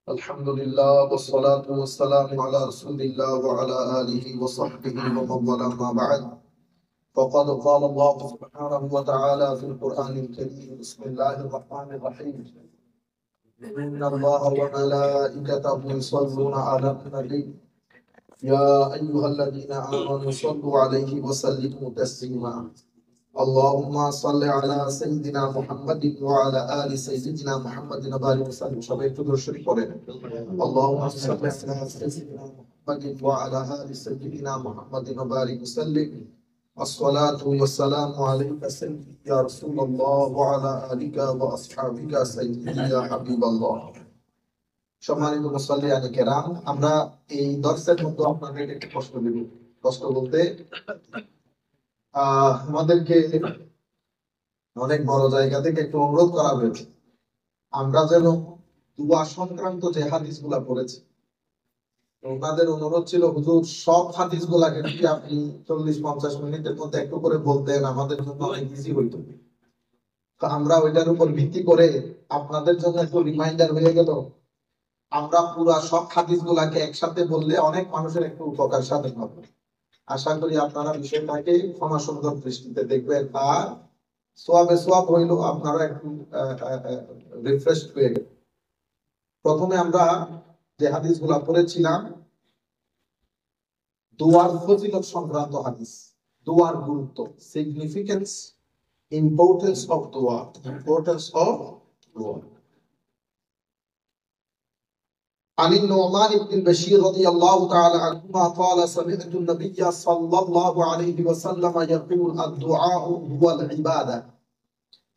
الحمد لله والصلاة والسلام على رسول الله وعلى آله وصحبه ومن والاه ما بعد. فقد قال الله سبحانه وتعالى في القرآن الكريم: بسم الله الرحمن الرحيم. إن الله وملائكته يصلون على النبي يا أيها الذين آمنوا صلوا عليه وسلموا تسليما. اللهم صل على سيدنا محمد وعلى آل سيدنا محمد وبارك وسلم. সবাই একটু দরুদ শরীফ পড়েন। اللهم صل على سيدنا محمد وعلى آل سيدنا محمد وبارك وسلم. الصلاة والسلام عليك سيدي يا رسول الله وعلى آلك وأصحابك سيدي يا حبيب الله. সম্মানিত মুসল্লিয়ানে কেরাম, আমরা এই দর্সের মধ্যে আপনাদের একটু কষ্ট দেব। কষ্ট বলতে আমাদেরকে অনেক বড় জায়গা থেকে একটু অনুরোধ করা হয়েছে, আমরা যেন দুয়া সংক্রান্ত যে হাদিস গুলা পড়েছি, ওনাদের অনুরোধ ছিল হুজুর সব হাদিস গুলাকে যদি আপনি 40-50 মিনিটের মধ্যে একটু করে বলতেন, আমাদের জন্য অনেক ইজি হইতো। তো আমরা ওইটার উপর ভিত্তি করে আপনাদের জন্য একটু রিমাইন্ডার হয়ে গেল, আমরা পুরা সব হাদিস গুলাকে একসাথে বললে অনেক মানুষের একটু উপকার সাধন হবে। আশা করি আপনারা বিষয়টাকে ক্ষমা সুন্দর দৃষ্টিতে দেখবেন, আর সোয়াবে সোয়াব হইল আপনারা একটু রিফ্রেশ হয়ে গেল। প্রথমে আমরা যে হাদিস গুলা পড়েছিলাম, দোয়ার ফজিলত সংক্রান্ত হাদিস, দোয়ার গুরুত্ব, সিগনিফিকেন্স, ইম্পর্টেন্স অফ দোয়া, ইম্পর্টেন্স অফ দোয়া। عن النعمان بن بشير رضي الله تعالى عنهما قال: سمعت النبي صلى الله عليه وسلم يقول: الدعاء هو العبادة.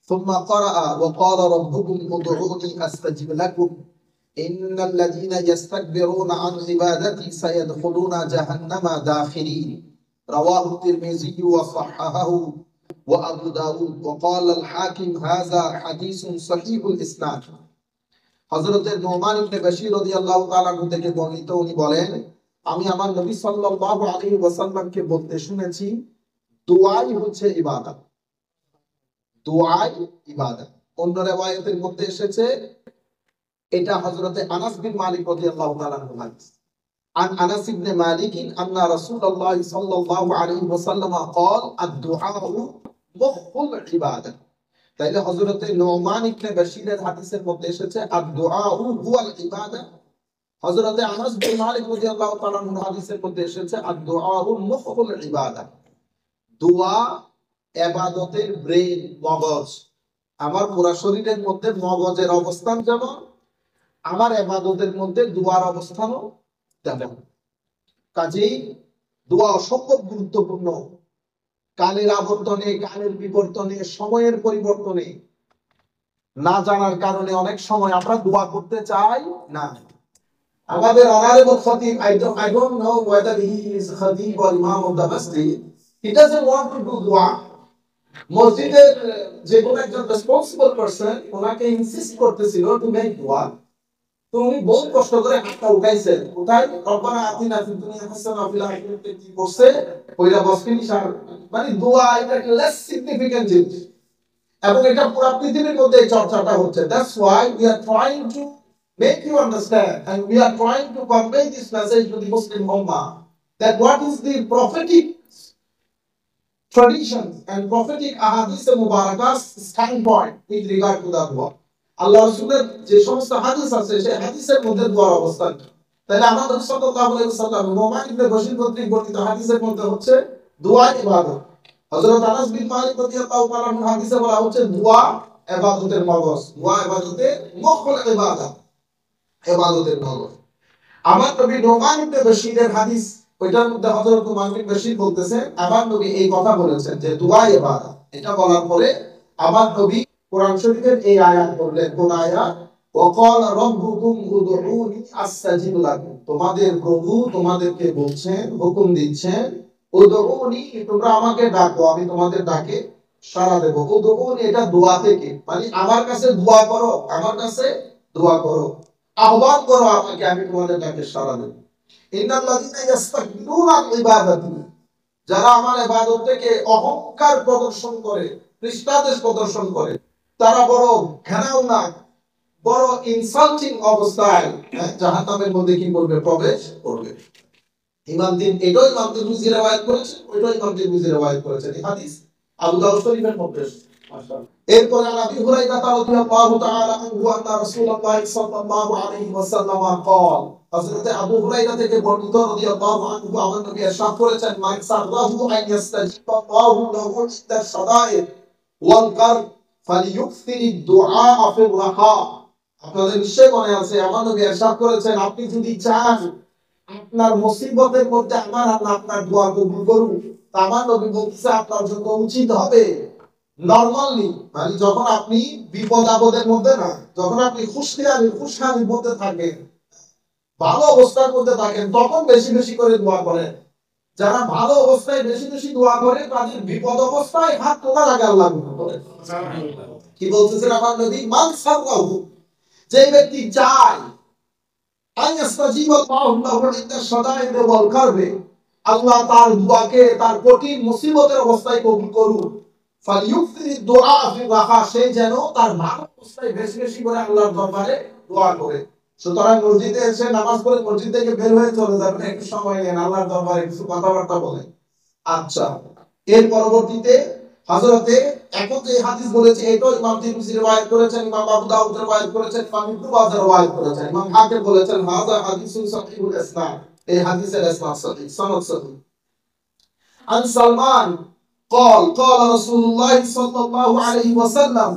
ثم قرأ: وقال ربكم ادعوني أستجب لكم إن الذين يستكبرون عن عبادتي سيدخلون جهنم داخرين. رواه الترمذي وصححه وأبو داود وقال الحاكم هذا حديث صحيح الإسناد. হযরত নুমান ইবনে বশীর রাদিয়াল্লাহু তাআলা থেকে বর্ণিত, উনি বলেন, আমি আমার নবী সাল্লাল্লাহু আলাইহি ওয়াসাল্লামকে বলতে শুনেছি, দোয়াই হচ্ছে ইবাদত, দোয়াই ইবাদত। অন্য riwayat-এর মধ্যে এসেছে এটা হযরত আনাস বিন মালিক রাদিয়াল্লাহু তাআলা আনহু হাদিস। عن انس بن مالك ان رسول الله صلى الله عليه وسلم قال: الدعاء مخ العباده. তাইলে হযরত নুমান ইবনে বশীরের হাদিসের মধ্যে এসেছে আদ-দুআউ হুয়াল ইবাদা। হযরত আনাস বিন মালিক রাদিয়াল্লাহু তাআলা আনহু হাদিসের মধ্যে এসেছে আদ-দুআউ মুখুল ইবাদা। দোয়া ইবাদতের ব্রেন, মগজ। আমার পুরো শরীরের মধ্যে মগজের অবস্থান যেমন, আমার ইবাদতের মধ্যে দোয়ার অবস্থানও তেমন। কাজেই দোয়া অসম্ভব গুরুত্বপূর্ণ। কালের আবর্তনে, কালের বিবর্তনে, সময়ের পরিবর্তনে না জানার কারণে অনেক সময় আমরা দোয়া করতে চাই না। আমাদের অনারেবল খতিব, I don't know whether he is khatib or imam of the masjid, he doesn't want to do dua. মসজিদের যে কোনো একজন রেসপন্সিবল পারসন ওনাকে ইনসিস্ট করতেছিল টু মেক দোয়া। তো উনি বহুত কষ্ট করে হাতটা উঠাইছেন, কোথায় রব্বানা আতিনা ফিদ দুনিয়া হাসানা ওয়া ফিল আখিরাতি কি করছে ওইটা বস ফিনিশ। আর মানে দোয়া এটা লেস সিগনিফিকেন্ট জিনিস, এবং এটা পুরো পৃথিবীর মধ্যে এই চর্চাটা হচ্ছে। That's why we are trying to make you understand and we are trying to convey this message to the Muslim উম্মাহ that what is the prophetic traditions and prophetic ahadith mubarakah standpoint with regard to the dua. আল্লাহ রাসূলের যে সমস্ত হাদিস আছে সেই হাদিসের মধ্যে দোয়ার অবস্থান। তাহলে আমাদের নবী সাল্লাল্লাহু আলাইহি ওয়াসাল্লাম নুমান ইবনে বশীর কর্তৃক বর্ণিত হাদিসের মধ্যে হচ্ছে দোয়া ইবাদত। হযরত আনাস বিন মালিক রাদিয়াল্লাহু তাআলা আনহু হাদিসে বলা হচ্ছে দোয়া ইবাদতের মগজ, দোয়া ইবাদতের মুখুল ইবাদত, ইবাদতের মগজ। আমার নবী নুমান ইবনে বশীরের হাদিস, ওইটার মধ্যে হযরত নুমান ইবনে বশীর বলতেছেন আমার নবী এই কথা বলেছেন যে দোয়া ইবাদত। এটা বলার পরে আমার নবী কোরআন শরীফের এই আয়াত পড়লেন। কোন আয়াত? ওয়াকাল রাব্বুকুম উদউনি আস্তাজিব লাকুম। তোমাদের প্রভু তোমাদেরকে বলছেন, হুকুম দিচ্ছেন, উদউনি, তোমরা আমাকে ডাকো, আমি তোমাদের ডাকে সাড়া দেব। উদউনি এটা দোয়া থেকে, মানে আমার কাছে দোয়া করো, আমার কাছে দোয়া করো, আহ্বান করো আমাকে, আমি তোমাদের ডাকে সাড়া দেব। ইন্নাল্লাযীনা ইস্তাকবিরুনা আন ইবাদাতি, যারা আমার ইবাদত থেকে অহংকার প্রদর্শন করে, পৃষ্ঠদেশ প্রদর্শন করে, তারা বড় ঘেনাও না, বড় ইনসাল্টিং অবস্থায় জাহান্নামের মধ্যে কি করবে, প্রবেশ করবে। ইমাম তিরমিজি রওয়ায়াত করেছেন, ওইটাই ইমাম তিরমিজি রওয়ায়াত করেছেন। এই হাদিস আবু দাউদ শরীফের মধ্যে। মাশাআল্লাহ। এরপর আবু হুরায়রা রাদিয়াল্লাহু তাআলা আনহু আন্না রাসূলুল্লাহ সাল্লাল্লাহু আলাইহি ওয়াসাল্লাম قال হযরত আবু হুরায়রা থেকে বর্ণিত রাদিয়াল্লাহু আনহু আমার নবী ইরশাদ করেছেন, মান সাররাহু আন ইস্তাজিবা আল্লাহু লাহু ইনদা শাদাইদ ওয়াল কারব ফালিয়ুকসিরিদ দুআ ফির রাখা। আপনাদের নিশ্চয় মনে আছে আমার নবী ইরশাদ করেছেন, আপনি যদি চান আপনার মুসিবতের মধ্যে আমার আল্লাহ আপনার দোয়া কবুল করুন, আমার নবী বলতেছে আপনার জন্য উচিত হবে নরমালি, মানে যখন আপনি বিপদ আপদের মধ্যে না, যখন আপনি খুশহালির মধ্যে থাকেন, ভালো অবস্থার মধ্যে থাকেন, তখন বেশি বেশি করে দোয়া করেন। যারা ভালো অবস্থায় বেশি বেশি দোয়া করে তাদের বিপদ অবস্থায় হাত তোলার আগে আল্লাহ কবুল করেন। কি বলতেছেন আমার নবী, মান সাররাহু, যে ব্যক্তি চায় আল্লাহ তার দোয়াকে তার কঠিন মুসিবতের অবস্থায় কবুল করুন, সে যেন তার ভালো অবস্থায় বেশি বেশি করে আল্লাহর দরবারে দোয়া করে। সুতরাং মসজিদে এসে নামাজ পড়ে মসজিদ থেকে বের হয়ে চলে যাবেন, একটু সময় নেন, আল্লাহর দরবারে কিছু কথাবার্তা বলেন। আচ্ছা, এর পরবর্তীতে হযরতে এখন যে হাদিস বলেছে এটাও ইমাম তিরমিজি রওয়ায়াত করেছেন, ইমাম আবু দাউদ রওয়ায়াত করেছেন, ইমাম ইবনে মাজাহ রওয়ায়াত করেছেন, ইমাম হাকিম বলেছেন হাযা হাদিসুন সহিহুল ইসনাদ, এই হাদিসের ইসনাদ সহিহ, সনদ সহিহ। আন সালমান قال قال رسول الله صلى الله عليه وسلم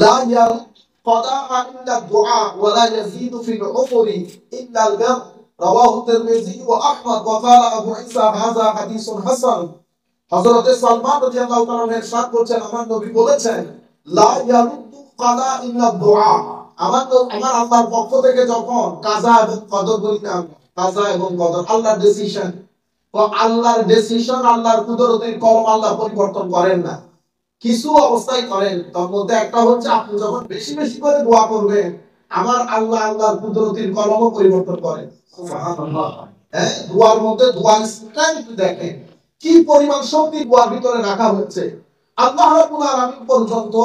لا يرد قضاء إلا الدعاء ولا يزيد في العمر إلا البر رواه الترمذي وأحمد وقال أبو عيسى هذا حديث حسن। হযরত সালমান রাদিয়াল্লাহু তাআলা ইরশাদ করেছেন, আমার নবী বলেছেন, লা ইয়ারুদ্দু কাদা ইল্লা দুআ, আমার আল্লাহর পক্ষ থেকে যখন কাজা এবং কদর বলি না, কাজা এবং কদর আল্লাহর ডিসিশন, তো আল্লাহর ডিসিশন, আল্লাহর কুদরতের কলম আল্লাহ পরিবর্তন করেন না, কিছু অবস্থায় করেন। তার মধ্যে একটা হচ্ছে আপনি যখন বেশি বেশি করে দোয়া করবেন, আমার আল্লাহ আল্লাহর কুদরতের কলমও পরিবর্তন করেন। সুবহানাল্লাহ। দোয়ার মধ্যে দোয়ার স্ট্রেংথ দেখেন, কি পরিমাণ শক্তি দোয়ার ভিতরে রাখা হচ্ছে। আল্লাহ রাব্বুল আলামিন পর্যন্ত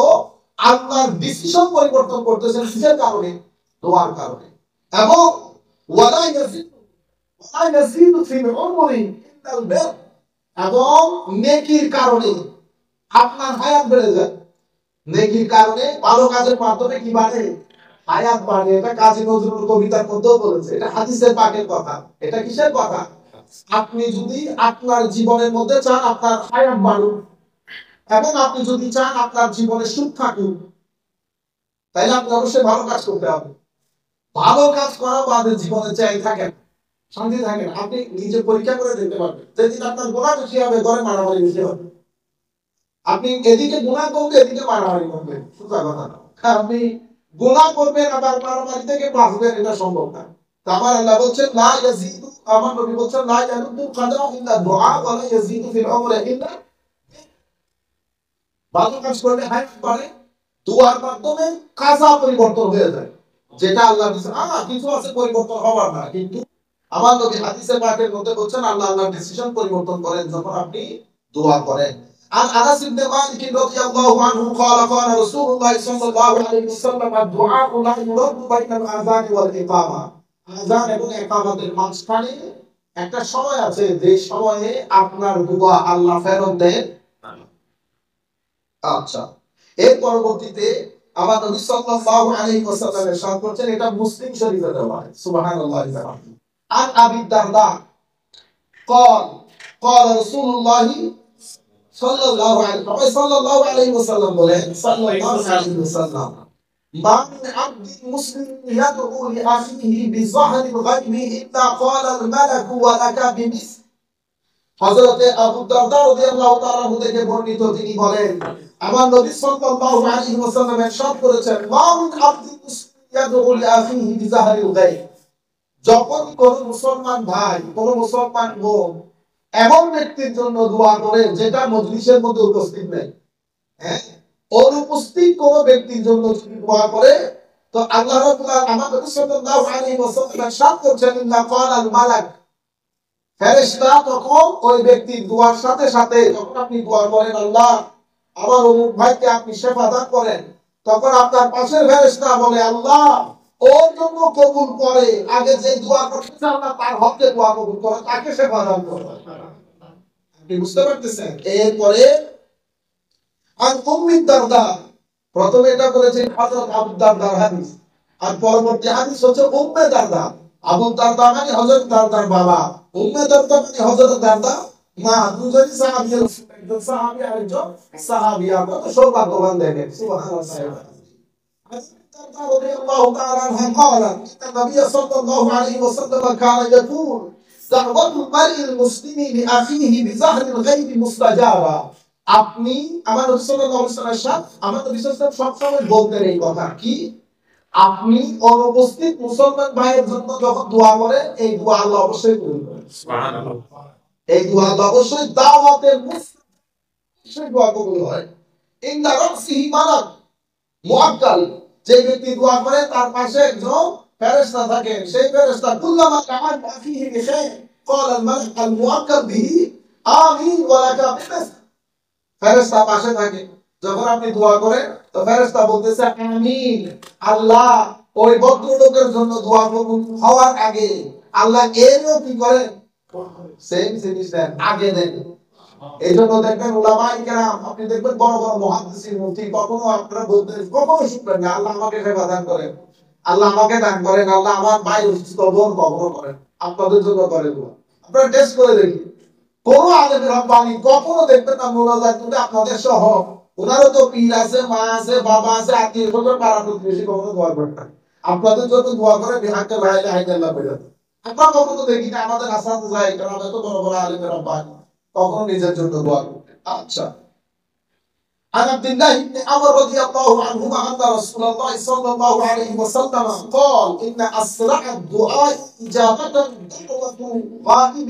আল্লাহর ডিসিশন পরিবর্তন করতেছেন কিসের কারণে? দোয়ার কারণে। এবং ওয়ালা ইয়াজিদু ফিল উমরি ইল্লাল বির, এবং নেকির কারণে আপনার হায়াত বেড়ে যায়। নেকির কারণে ভালো কাজের মাধ্যমে কি বাড়ে? হায়াত বাড়ে। এটা কাজী নজরুল কবিতার মধ্যেও বলেছে, এটা হাদিসের পাকের কথা। এটা কিসের কথা? আপনি যদি আপনার জীবনের মধ্যে চান আপনার হায়াত বাড়ুক, এবং আপনি যদি চান আপনার জীবনে সুখ থাকুক, তাইলে আপনি অবশ্যই ভালো কাজ করতে হবে। ভালো কাজ করা বাদে জীবনে চাই থাকেন, শান্তি থাকেন। আপনি নিজে পরীক্ষা করে দেখতে পারবেন, যেদিন আপনার গুনাহ বেশি হবে ঘরে মারামারি বেশি হবে। আপনি এদিকে গুনাহ করবেন, এদিকে মারামারি করবেন, সোজা কথা না। আপনি গুনাহ করবেন আবার মারামারি থেকে বাঁচবেন, এটা সম্ভব না। তারপর আল্লাহ বলছেন লা ইয়াজিদু, আমার নবী বলছেন লা ইয়ারুদ্দু কাদা ইল্লা দুআ ওয়া লা ইয়াজিদু ফিল উমরি ইল্লা, ভালো কাজ করলে হায়াত বাড়ে, দোয়ার মাধ্যমে কাজা পরিবর্তন হয়ে যায়। যেটা আল্লাহ দিয়েছে কিছু আছে পরিবর্তন হবার না, কিন্তু আমার নবী হাদিসে পাকের মধ্যে বলছেন আল্লাহ আল্লাহর ডিসিশন পরিবর্তন করেন যখন আপনি দোয়া করেন। আর আনাস ইবনে মালিক রাদিয়াল্লাহু আনহু قال قال رسول الله صلى الله عليه وسلم الدعاء لا يرد بين الاذان والاقامه, আযান এবং ইকামতের মাঝখানে একটা সময় আছে, যে সময়ে আপনার দোয়া আল্লাহ ফেরত দেন। আচ্ছা, এর পরবর্তীতে আমার নবী সাল্লাল্লাহু আলাইহি ওয়াসাল্লাম ইরশাদ করেছেন, এটা মুসলিম শরীফে দেওয়া আছে, সুবহানাল্লাহ। আন আবি দারদা قال قال رسول الله সাল্লাল্লাহু আলাইহি ওয়াসাল্লাম বলেন, সাল্লাল্লাহু আলাইহি ওয়াসাল্লাম, মা মিন আবদিন মুসলিমিন ইয়াদউ লিআখিহি বিযাহরিল গায়বি ইল্লা ক্বালা আল মালাকু ওয়া লাকা বিমিস। হযরতে আবু দারদা রাদিয়াল্লাহু তাআলা থেকে বর্ণিত, তিনি বলেন, আমার নবী সাল্লাল্লাহু আলাইহি ওয়াসাল্লাম ইরশাদ করেছেন, মা মিন আবদিন মুসলিমিন ইয়াদউ লিআখিহি বিযাহরিল গায়ব, যখন কোন মুসলমান ভাই, কোন মুসলমান বোন এমন ব্যক্তির জন্য দোয়া করে যেটা মজলিসের মধ্যে উপস্থিত নেই, অনুপস্থিত কোন ব্যক্তির জন্য যদি দোয়া করে, তো আল্লাহ রাব্বুল আলামিন, আমার নবী সাল্লাল্লাহু আলাইহি ওয়াসাল্লাম ইরশাদ করেছেন, ইন্না ক্বালা আল মালাক, ফেরেশতা তখন ওই ব্যক্তির দোয়ার সাথে সাথে, যখন আপনি দোয়া করেন আল্লাহ আমার অমুক ভাইকে আপনি শেফা দান করেন, তখন আপনার পাশের ফেরেশতা বলে, আল্লাহ ওর জন্য কবুল করে, আগে যে দোয়া করতেছে আল্লাহ তার হককে দোয়া কবুল করে, তাকে সে প্রদান করে। আপনি বুঝতে পারতেছেন? এরপরে আর উম্মি দারদা, প্রথমে এটা বলেছে হযরত আবু দারদার হাদিস, আর পরবর্তী হাদিস হচ্ছে উম্মে দারদা। আবু দারদা মানে হযরত দারদার বাবা, উম্মে দারদা মানে হযরত দারদা মা। দুজনই সাহাবী, একজন সাহাবী আর একজন সাহাবিয়া। কত সৌভাগ্যবান দেখেন, সুবহানাল্লাহ। رضي الله تعالى عنها قالت ان النبي صلى الله عليه وسلم كان يقول دعوة المرء المسلم لاخيه بظهر الغيب مستجابة। আপনি আমার নবী সাল্লাল্লাহু আলাইহি ওয়াসাল্লাম, আমার নবী সাল্লাল্লাহু আলাইহি ওয়াসাল্লাম সবসময় বলতেন এই কথা কি, আপনি অনুপস্থিত মুসলমান ভাইয়ের জন্য যখন দোয়া করেন, এই দোয়া আল্লাহ অবশ্যই কবুল করেন। সুবহানাল্লাহ। এই দোয়া আল্লাহ অবশ্যই দাওয়াতের মুসলিম দোয়া কবুল হয়। ইনদা রাসিহি মালাক মুআক্কাল, যে ব্যক্তি দোয়া করে তার পাশে একজন ফেরেশতা থাকে, সেই ফেরেশতা কুল্লামা কাআন আফিহি বিখাইর ক্বাল আল মালাক আল মুআক্কাল বিহি আমিন ওয়া লাকা বিমিস। ফেরেশতা পাশে থাকে, যখন আপনি দোয়া করেন তো ফেরেশতা বলতেছে আমিন, আল্লাহ ওই ভদ্রলোকের জন্য দোয়া কবুল হওয়ার আগে আল্লাহ এরও কি করেন, সেম জিনিস দেন, আগে দেন। এইজন্য দেখবেন উলামায়ে কেরাম, আপনি দেখবেন বড় বড় মুহাদ্দিসিন মুফতি, কখনো আপনারা বলতেন, কখনো শুনবেন না আল্লাহ আমাকে সেবা দান করেন, আল্লাহ আমাকে দান করেন, আল্লাহ আমার ভাই সুস্থ হন, কখনো করেন, আপনাদের জন্য করেন। আপনারা টেস্ট করে দেখি, কোন আলেম রব্বানি কখনো দেখবেন না মুনাজাত করে আপনাদের সহ, ওনারও তো পীর আছে, মা আছে, বাবা আছে, আত্মীয় স্বজন, পাড়া প্রতিবেশী, কখনো দোয়া করেন না। আপনাদের জন্য দোয়া করে বিহাকে লা ইলাহা ইল্লাল্লাহ বলে। আমরা কখনো দেখি না আমাদের আসাতে যায়, কারণ এত বড় বড় আলেম রব্বানি কখনো নিজের জন্য দোয়া করতেন। আচ্ছা, عن عبد الله بن عمر رضي الله عنهما أن رسول الله صلى الله عليه وسلم قال إن أسرع الدعاء إجابة دعوة غائب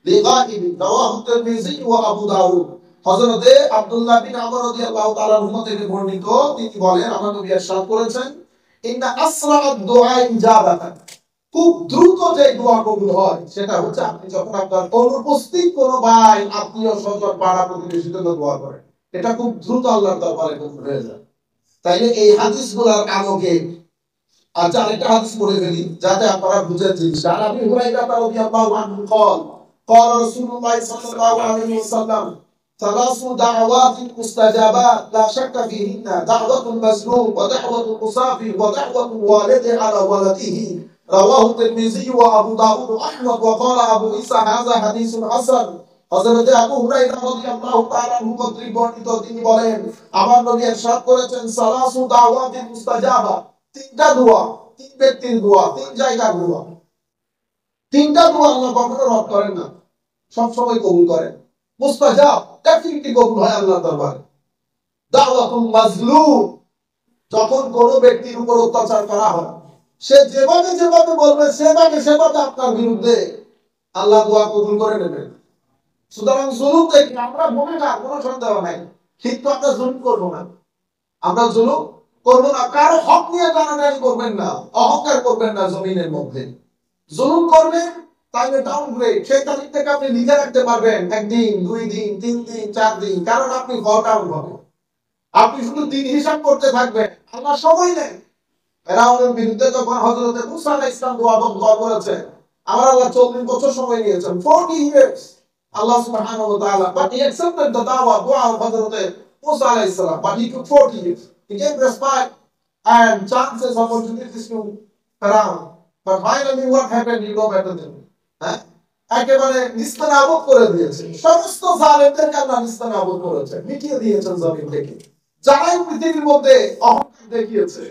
لغائب رواه الترمذي وأبو داود। হযরত আব্দুল্লাহ বিন আমর রাদিয়াল্লাহু তাআলা আনহু থেকে বর্ণিত, তিনি বলেন আমার নবী ইরশাদ করেছেন, ইন্না আসরা'আদ দুআ ইজাবাতান, খুব দ্রুত যে দোয়া কবুল হয় সেটা হচ্ছে আপনি যখন আপনার অনুপস্থিত কোনো ভাই, আত্মীয় স্বজন, পাড়া প্রতিবেশীর জন্য দোয়া করেন, এটা খুব দ্রুত আল্লাহর দরবারে কবুল হয়ে যায়। তাইলে এই হাদিসগুলোর আলোকে আচ্ছা আরেকটা হাদিস পড়ে ফেলি যাতে আপনারা বুঝেন জিনিসটা। আর আবু হুরায়রা রাদিয়াল্লাহু আনহু قال قال رسول الله صلى الله عليه وسلم ثلاث دعوات مستجابات لا شك فيهن دعوة المظلوم ودعوة المسافر ودعوة الوالد على ولده رواه الترمذي وابو داود واحمد وقال ابو عيسى هذا حديث حسن। হযরত আবু হুরায়রা রাদিয়াল্লাহু তাআলা কর্তৃক বর্ণিত, তিনি বলেন আমার নবী ইরশাদ করেছেন সালাসু দাওয়াতিল মুস্তাজাবা, তিনটা দোয়া, তিন ব্যক্তির দোয়া, তিন জায়গার দোয়া, তিনটা দোয়া আল্লাহ কখনো রদ করেন না, সব সময় কবুল করেন। মুস্তাজাব ডেফিনিটলি কবুল হয় আল্লাহর দরবারে। দাওয়াতুল মাজলুম, যখন কোনো ব্যক্তির উপর অত্যাচার করা হয়, সে যেভাবে যেভাবে বলবে সেভাবে আপনার বিরুদ্ধে আল্লাহ দোয়া কবুল করে নেবেন। সুতরাং জুলুম দেখি আমরা গুনাহগার, কোনো সন্দেহ নাই, কিন্তু আমরা জুলুম করব না, আমরা জুলুম করব না, কারো হক নিয়ে টানাটানি করবেন না, অহংকার করবেন না জমিনের মধ্যে। জুলুম করবেন তাহলে ডাউনগ্রেড, সেই তারিখ থেকে আপনি লিখে রাখতে পারবেন একদিন, 2 দিন, 3 দিন, 4 দিন, কারণ আপনি ভট আউট হবেন। আপনি শুধু দিন হিসাব করতে থাকবেন, আল্লাহ সময় নেই। ফেরাউনের বিরুদ্ধে যখন হযরত মুসা আলাইহিস সালাম দোয়া করেছে, আমার আল্লাহ 40 বছর সময় নিয়েছেন, 40 years Allah subhanahu wa ta'ala, but he accepted the dua of Hazrat Musa alayhi salam, but he took 40 years. He gave respite and chances, opportunities to Pharaoh, but finally what happened, you know better than me. একেবারে নিস্তানাবুদ করে দিয়েছে, সমস্ত জালেমদেরকে আল্লাহ নিস্তানাবুদ করেছে, মিটিয়ে দিয়েছেন জমিন থেকে। যারাই পৃথিবীর মধ্যে অহংকার দেখিয়েছে,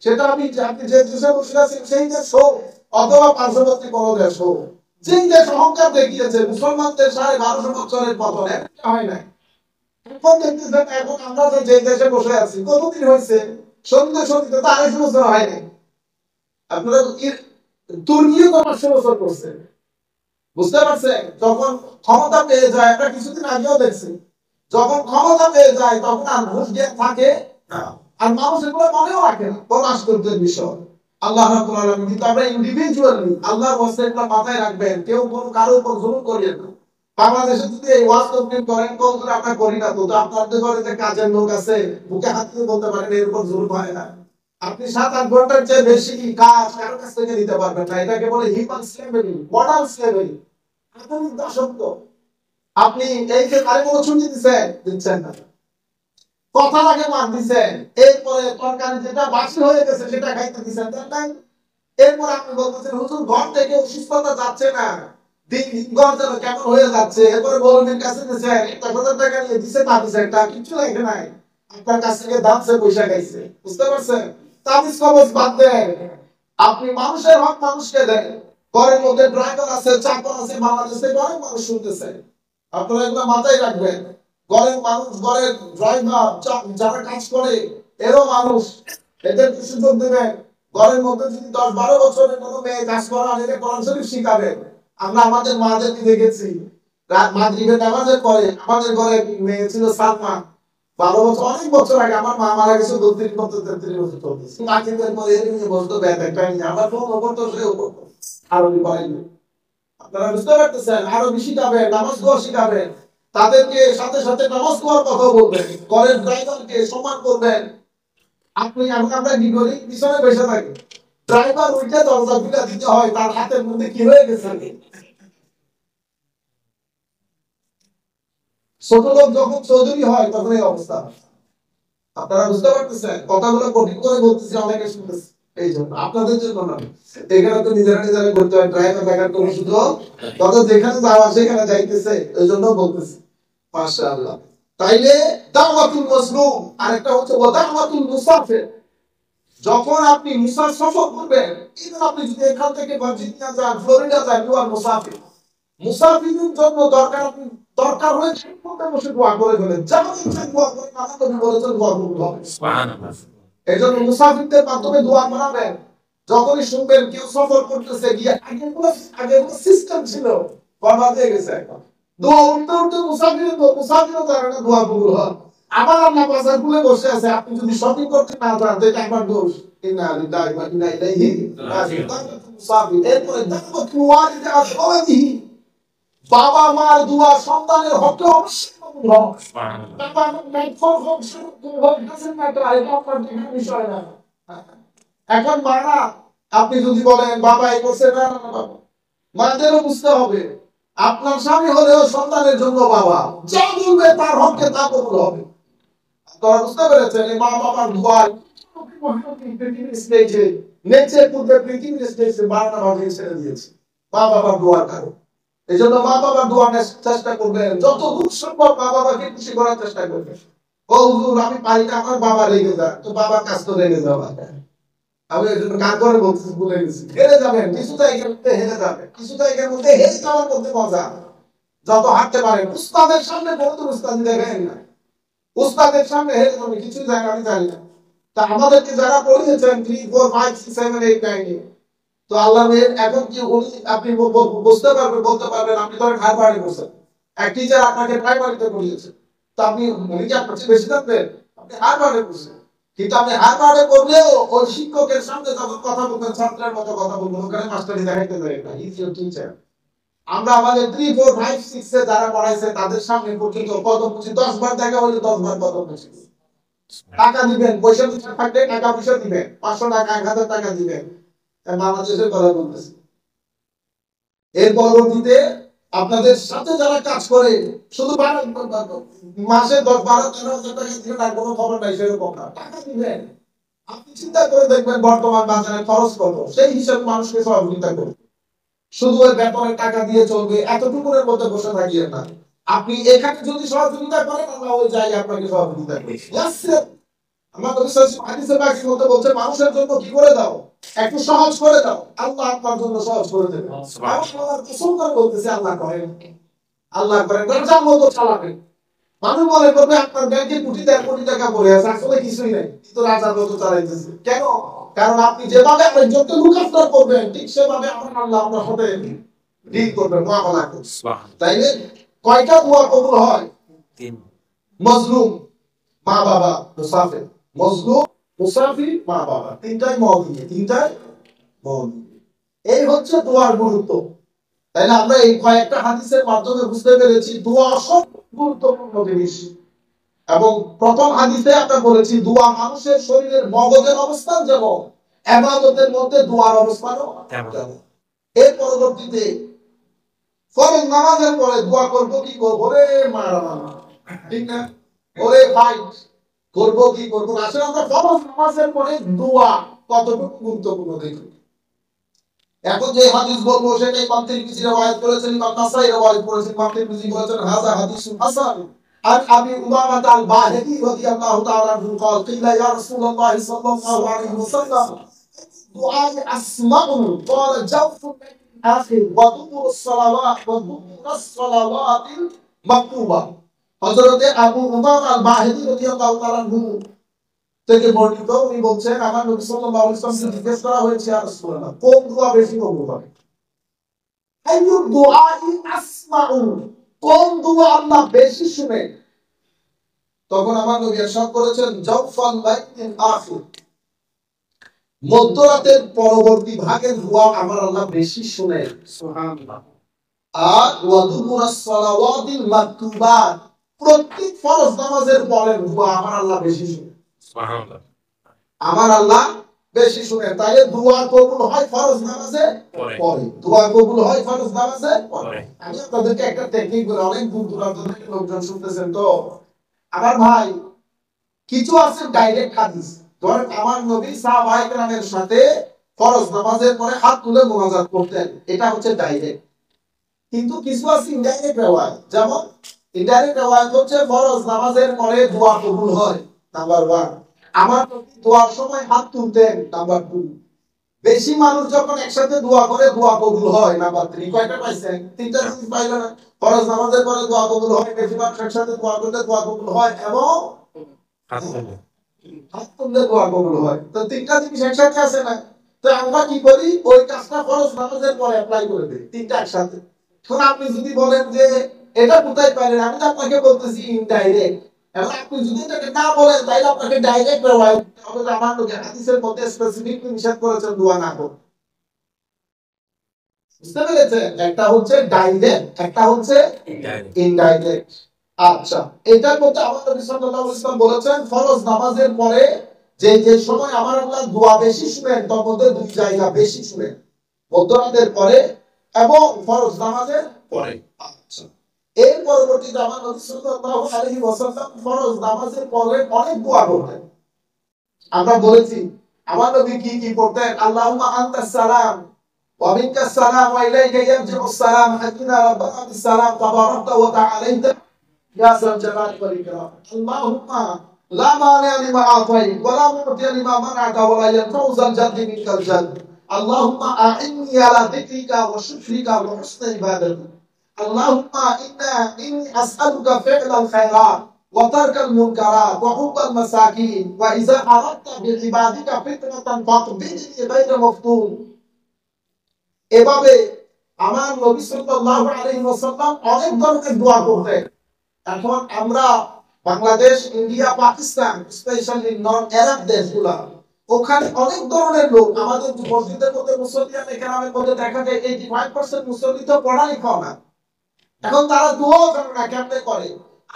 সেটা আপনি যে দেশে বসে আছেন সেই দেশ হোক অথবা পার্শ্ববর্তী কোনো দেশ হোক, যেই দেশ অহংকার দেখিয়েছে, মুসলমানদের 1250 বছরের পতন হয় নাই। এখন দেখতেছেন, এখন আমরা যে দেশে বসে আছি, কতদিন হয়েছে? সন্ধ্যে সন্ধ্যে তো 250 বছর হয় নাই। আপনারা তুর্কিও তো 500 বছর করছে, বুঝতে পারছেন? যখন ক্ষমতা পেয়ে যায়, আমরা কিছুদিন আগেও দেখছি, যখন ক্ষমতা পেয়ে যায় তখন আর ঘুষ দিয়ে থাকে না, আর মানুষ এগুলো মনেও রাখে না। বড় আশ্চর্যের বিষয়, আল্লাহ রাব্বুল আলামিন কিন্তু আমরা ইন্ডিভিজুয়ালি আল্লাহর ওয়াসিলা মাথায় রাখবেন, কেউ কোনো কারো উপর জুলুম করিয়েন না। বাংলাদেশে যদি এই ওয়াজ তকরির করেন কতদূর আমরা করি না, তো আপনাদের ঘরে যে কাজের লোক আছে বুকে হাত দিয়ে বলতে পারেন এর উপর জুলুম হয় না। আপনি 7-8 ঘন্টার চেয়ে বেশি কাজ কারো কাছ থেকে নিতে পারবেন না। এটাকে বলে হিউম্যান স্লেভারি, মডার্ন স্লেভারি, আধুনিক দাসত্ব। আপনি এই যে তারে কোনো ছুটি দিচ্ছেন না, কথা লাগে মার দিচ্ছেন, এরপরে তরকারি যেটা বাসি হয়ে গেছে সেটা খাইতে দিচ্ছেন, তাই না? এরপর আপনি বলতেছেন হুজুর ঘর থেকে অসুস্থতা যাচ্ছে না, দিন দিন ঘর যেন কেমন হয়ে যাচ্ছে। এরপরে বলবেন কাছে দিচ্ছেন 1,000 টাকা নিয়ে দিচ্ছে না দিচ্ছে একটা কিছু লাগে নাই, আপনার কাছ থেকে দামছে পয়সা খাইছে। বুঝতে পারছেন? তাবিজ কবজ বাদ দেন, আপনি মানুষের হক মানুষকে দেন। ঘরের মধ্যে ড্রাইভার আছে, চাকর আছে, বাংলাদেশে অনেক মানুষ শুনতেছে, আপনারা এগুলো মাথায় রাখবেন। ঘরের মানুষ, ঘরের ড্রাইভার যারা কাজ করে এরও মানুষ, এদেরকে সুযোগ দেবেন। ঘরের মধ্যে যদি 10-12 বছরের কোনো মেয়ে কাজ করা, এদের কোরআন শরীফ শিখাবেন। আমরা আমাদের মাদেরকে দেখেছি রাত মাগরিবের নামাজের পরে আমাদের ঘরে মেয়ে ছিল সালমা, 12 বছর, অনেক বছর আগে। আমার মা মারা গেছে 32 বছর 33 বছর চলতেছে। মাগরিবের পরে এর নিয়ে বসতো ব্যাগ একটা নিয়ে, আমার ফোন ওপর তো সেও করতো, আরবি পড়াইলো। আপনারা বুঝতে পারতেছেন? আরবি শিখাবেন, নামাজ পড়া শিখাবেন, তাদেরকে সাথে সাথে নামাজ পড়ার কথা বলবেন, ঘরের ড্রাইভারকে সম্মান করবেন। আপনি আমরা কি করি? পিছনে বসে থাকি, ড্রাইভার উঠে দরজা খুলে দিতে হয়, তার হাতের মধ্যে কি হয়ে গেছে। ছোট লোক যখন চৌধুরী হয় তখন এই অবস্থা। আপনারা বুঝতে পারতেছেন? কথাগুলো কঠিন করে বলতেছি, অনেকে শুনতেছে এই জন্য, আপনাদের জন্য না। এখানে তো নিজেরা নিজেরা করতে হয়, ড্রাইভার দেখার কোনো সুযোগ, তত যেখানে যাওয়া সেখানে যাইতেছে, এই জন্য বলতেছি। মাশাআল্লাহ। তাইলে দাওয়াতুল মাজলুম, আরেকটা হচ্ছে দাওয়াতুল মুসাফির। যখন আপনি সফর করবেন, ইভেন আপনি যদি এখান থেকে ভার্জিনিয়া যান, ফ্লোরিডা যান, ইউ আর মুসাফির। মুসাফিরের জন্য দরকার হয়েছে মধ্যে বসে দোয়া করে ফেলেন, যেমন ইচ্ছা দোয়া করে, আমার নবী বলেছেন দোয়া কবুল হবে। সুবহানাল্লাহ। এইজন্য মুসাফিরদের মাধ্যমে দোয়া করাবেন। যখনই শুনবেন কেউ সফর করতেছে, গিয়ে আগে সিস্টেম ছিল, বরবাদ হয়ে গেছে এখন। দোয়া উঠতে উঠতে মুসাফিরও জানে না দোয়া কবুল হয়। আবার আল্লাহ বাজার খুলে বসে আছে, আপনি যদি শপিং করতে না যান তো এটা আমার দোষ। ইন্না লিল্লাহি ওয়া ইন্না ইলাইহি রাজিউন। মুসাফির। এরপরে দাওয়াতুল ওয়ালিদি আল-ওয়ালিহি, বাবা মার দোয়া সন্তানের হকে অবশ্যই কবুল হয়। সুবহানাল্লাহ। বাবা মার ফর হোক ডাজন্ট ম্যাটার, এটা আপনার দেখার বিষয় না। এখন মারা, আপনি যদি বলেন বাবা এই করছে, না না বাবা, মাদেরও বুঝতে হবে আপনার স্বামী হলেও সন্তানের জন্য বাবা যা বলবে তার হকে তা কবুল হবে। আপনারা বুঝতে পেরেছেন? এই মা বাবার দোয়া পৃথিবীর স্টেজে, নেচে পূর্বে পৃথিবীর স্টেজে বারোটা বাজিয়ে ছেড়ে দিয়েছে মা বাবার দোয়ার কারণে। এই জন্য মা বাবার দোয়া চেষ্টা করবেন, যত দূর সম্ভব মা বাবাকে খুশি করার চেষ্টা করবেন। ও হুজুর আমি পারি না, আমার বাবা রেগে যায়, তো বাবার কাছ তো রেগে যাওয়া, আমি এই জন্য কাজ করে বলছি, ভুলে গেছি। হেরে যাবেন কিছু জায়গার মধ্যে, হেরে যাবেন কিছু জায়গার মধ্যে, হেরে যাওয়ার মধ্যে মজা। যত হাঁটতে পারেন, উস্তাদের সামনে কোনদিন উস্তাদি দেখেন না, উস্তাদের সামনে হেরে যাবে কিছু জায়গা আমি জানি না। তা আমাদেরকে যারা পড়িয়েছেন 3, 4, 5, 6, 7, 8, 9, তো আল্লাহ এখন কি উনি, আপনি বুঝতে পারবেন, বলতে পারবেন, আপনি ধরেন হারবার্ডে বসেন, এক টিচার আপনাকে প্রাইমারিতে পড়িয়েছে, তো আপনি উনি কি আপনার চেয়ে বেশি জানবেন? আপনি হারবার্ডে বসেন, কিন্তু আপনি হারবার্ডে পড়লেও ওই শিক্ষকের সামনে যখন কথা বলবেন, ছাত্রের মতো কথা বলবেন, ওখানে মাস্টারি দেখাইতে যায় না, ইজ ইউর টিচার। আমরা আমাদের 3, 4, 5, 6 এ যারা পড়াইছে তাদের সামনে পর্যন্ত কত বুঝি 10 বার দেখা হলে 10 বার কত বুঝি। টাকা দিবেন, পয়সা দিতে থাকলে টাকা পয়সা দিবেন, 500 টাকা 1000 টাকা দিবেন। বাংলাদেশের কথা বলতেছি। এর পরবর্তীতে আপনাদের সাথে যারা কাজ করে শুধু মাসে 10, 12, 13 হাজার টাকা দিবেন, আর কোনো খবর নাই, সেরকম না, টাকা দিবেন। আপনি চিন্তা করে দেখবেন বর্তমান বাজারে খরচ কত, সেই হিসাবে মানুষকে সহযোগিতা করুন। শুধু ওই বেতনের টাকা দিয়ে চলবে এতটুকুর মধ্যে বসে থাকিয়েন না। আপনি এখানে যদি সহযোগিতা করেন, আল্লাহ ওই জায়গায় আপনাকে সহযোগিতা করবে। আমার নবী সাল্লাল্লাহু আলাইহি ওয়াসাল্লাম হাদিসে পাকের মধ্যে বলছে, মানুষের জন্য কি করে দাও, একটু সহজ করে দাও, আল্লাহ আপনার জন্য সহজ করে দেবে। সুবহানাল্লাহ। কসম করে বলতেছে, আল্লাহ করেন, আল্লাহ করেন, রাজার মতো চালাবেন। মানুষ মনে করবে আপনার ব্যাংকে কোটি 1.5 কোটি টাকা পড়ে আছে, আসলে কিছুই নাই, কিন্তু রাজার মতো চালাইতেছে। কেন? কারণ আপনি যেভাবে আরেকজনকে লুক আফটার করবেন, ঠিক সেভাবে আমার আল্লাহ আপনার সাথে ডিল করবেন, মুআমালা করবেন। তাইলে কয়টা দোয়া কবুল হয়? 3। মাজলুম, মা বাবা, মুসাফির। মজলুম, মুসাফির, মা বাবা, তিনটাই মওদুদ, তিনটাই মওদুদ। এই হচ্ছে দোয়ার গুরুত্ব। তাই না? আমরা এই কয়েকটা হাদিসের মাধ্যমে বুঝতে পেরেছি দোয়া সব গুরুত্বপূর্ণ জিনিস। এবং প্রথম হাদিসে আমরা বলেছি দোয়া মানুষের শরীরের মগজের অবস্থান যেমন, ইবাদতের মধ্যে দোয়ার অবস্থানও তেমন। এর পরবর্তীতে ফরজ নামাজের পরে দোয়া করব কি করব রে মারা, ঠিক না? ওরে ফাইট করব কি করব। আসলে আমরা ফরজ নামাজের পরে দোয়া কতটুকু গুরুত্বপূর্ণ দেখি। এখন যে হাদিস বলবো সেটা ইমাম তিরমিজি রওয়ায়াত করেছেন, ইমাম নাসাই রওয়ায়াত করেছেন। ইমাম তিরমিজি বলেছেন হাযা হাদিসুন হাসান عن ابي امامه الباهلي رضي الله تعالى عنه قال قيل يا رسول الله صلى الله عليه وسلم دعاء اسمع قال جوف اخي ودبر الصلوات المكتوبه। হযরত আবু উমামা আল বাহিলি রাদিয়াল্লাহু তাআলা আনহু থেকে বর্ণিত, উনি বলছেন আমার নবী সাল্লাল্লাহু আলাইহি ওয়াসাল্লামকে জিজ্ঞেস করা হয়েছে ইয়া রাসূলুল্লাহ কোন দোয়া বেশি কবুল হবে? আইয়ু দুআই আসমাউ, কোন দোয়া আল্লাহ বেশি শুনে? তখন আমার নবী ইরশাদ করেছেন জাওফাল লাইলিল আখির, মধ্যরাতের পরবর্তী ভাগের দোয়া আমার আল্লাহ বেশি শুনে। সুবহানাল্লাহ। আর ওয়া দুবুরাস সালাওয়াতিল মাকতুবাত, প্রত্যেক ফরজ নামাজের পরে দোয়া আমার আল্লাহ বেশি শুনে। সুবহানাল্লাহ। আমার আল্লাহ বেশি শুনে। তাইলে দোয়া কবুল হয় ফরজ নামাজে পরে, দোয়া কবুল হয় ফরজ নামাজে পরে। আমি আপনাদেরকে একটা টেকনিক বলি, অনেক দূর দূরান্ত থেকে লোকজন শুনতেছেন তো আমার ভাই, কিছু আছে ডাইরেক্ট হাদিস। ধরেন আমার নবী সাহাবায়ে কেরামের সাথে ফরজ নামাজের পরে হাত তুলে মুনাজাত করতেন, এটা হচ্ছে ডাইরেক্ট। কিন্তু কিছু আছে ইনডাইরেক্ট রিওয়ায়াত। যেমন ইনডাইরেক্ট রিওয়ায়াত হচ্ছে ফরজ নামাজের পরে দোয়া কবুল হয়, নাম্বার 1। আমার নবী দোয়ার সময় হাত তুলতেন, নাম্বার 2। বেশি মানুষ যখন একসাথে দোয়া করে দোয়া কবুল হয়, নাম্বার 3। কয়টা পাইছেন? তিনটা জিনিস পাইলেন না? ফরজ নামাজের পরে দোয়া কবুল হয়, বেশি মানুষ একসাথে দোয়া করলে দোয়া কবুল হয়, এবং হাত তুললে দোয়া কবুল হয়। তো তিনটা জিনিস একসাথে আছে না? তো আমরা কি করি, ওই কাজটা ফরজ নামাজের পরে অ্যাপ্লাই করে দেই, তিনটা একসাথে। এখন আপনি যদি বলেন যে এটা কোথায় পারেন, আমি তো আপনাকে বলতেছি ইনডাইরেক্ট। এখন আপনি যদি এটাকে না বলেন তাহলে আপনাকে ডাইরেক্ট রিওয়ায়াত হবে যে আমার নবী হাদিসের মধ্যে স্পেসিফিকলি নিষেধ করেছেন দোয়া না করতে। বুঝতে পেরেছেন? একটা হচ্ছে ডাইরেক্ট, একটা হচ্ছে ইনডাইরেক্ট। আচ্ছা, এটার মধ্যে আমার নবী সাল্লাল্লাহু আলাইহি ওয়াসাল্লাম বলেছেন ফরজ নামাজের পরে যে যে সময় আমার আল্লাহ দোয়া বেশি শুনেন, তার মধ্যে দুই জায়গা বেশি শুনেন, মধ্যরাতের পরে এবং ফরজ নামাজের পরে। আচ্ছা, এর পরবর্তীতে আমার নবী সাল্লাল্লাহু আলাইহি ওয়াসাল্লাম ফরজ নামাজের পরে অনেক দোয়া করতেন। আমরা বলেছি আমার নবী কি কি করতেন? আল্লাহুম্মা আনতাস সালাম ওয়া মিনকাস সালাম ওয়া ইলাইকা ইয়ারজিউস সালাম হাদিনা রাব্বানা বিস সালাম তাবারাকতা ওয়া তাআলাইতা ইয়া যাল জালালি ওয়াল ইকরাম। আল্লাহুম্মা লা মানি'a লিমা আ'তাইতা ওয়া লা মু'তিয়া লিমা মানা'তা ওয়া লা ইয়ানফা'ু যাল জাদ্দি মিনকাল জাdd। আল্লাহুম্মা আ'ইন্নি আলা যিকরিকা ওয়া শুকরিকা ওয়া হুসনি ইবাদাতিক। আল্লাহুম্মা inni আস'aluka fi'লাল খায়রাত ওয়া তারকাল মুনকারাত ওয়া হুব্বাল মাসাকিন ওয়া ইযা আরাদতা বিইবাদিকা ফিতনাতান ফাকবিদনি গায়রা মাফতুন। এভাবে আমার নবী সাল্লাল্লাহু আলাইহি ওয়াসাল্লাম অনেক ধরনের দোয়া করতেন। এখন আমরা বাংলাদেশ, ইন্ডিয়া, পাকিস্তান, স্পেশালি নন আরব দেশগুলা, ওখানে অনেক ধরনের লোক। আমাদের মসজিদের মধ্যে মুসল্লিয়ানে কেরামের মধ্যে দেখা যায় 85% মুসল্লি তো পড়ালেখাও না। এখন তারা দোয়াও করে না, কেমনে করে?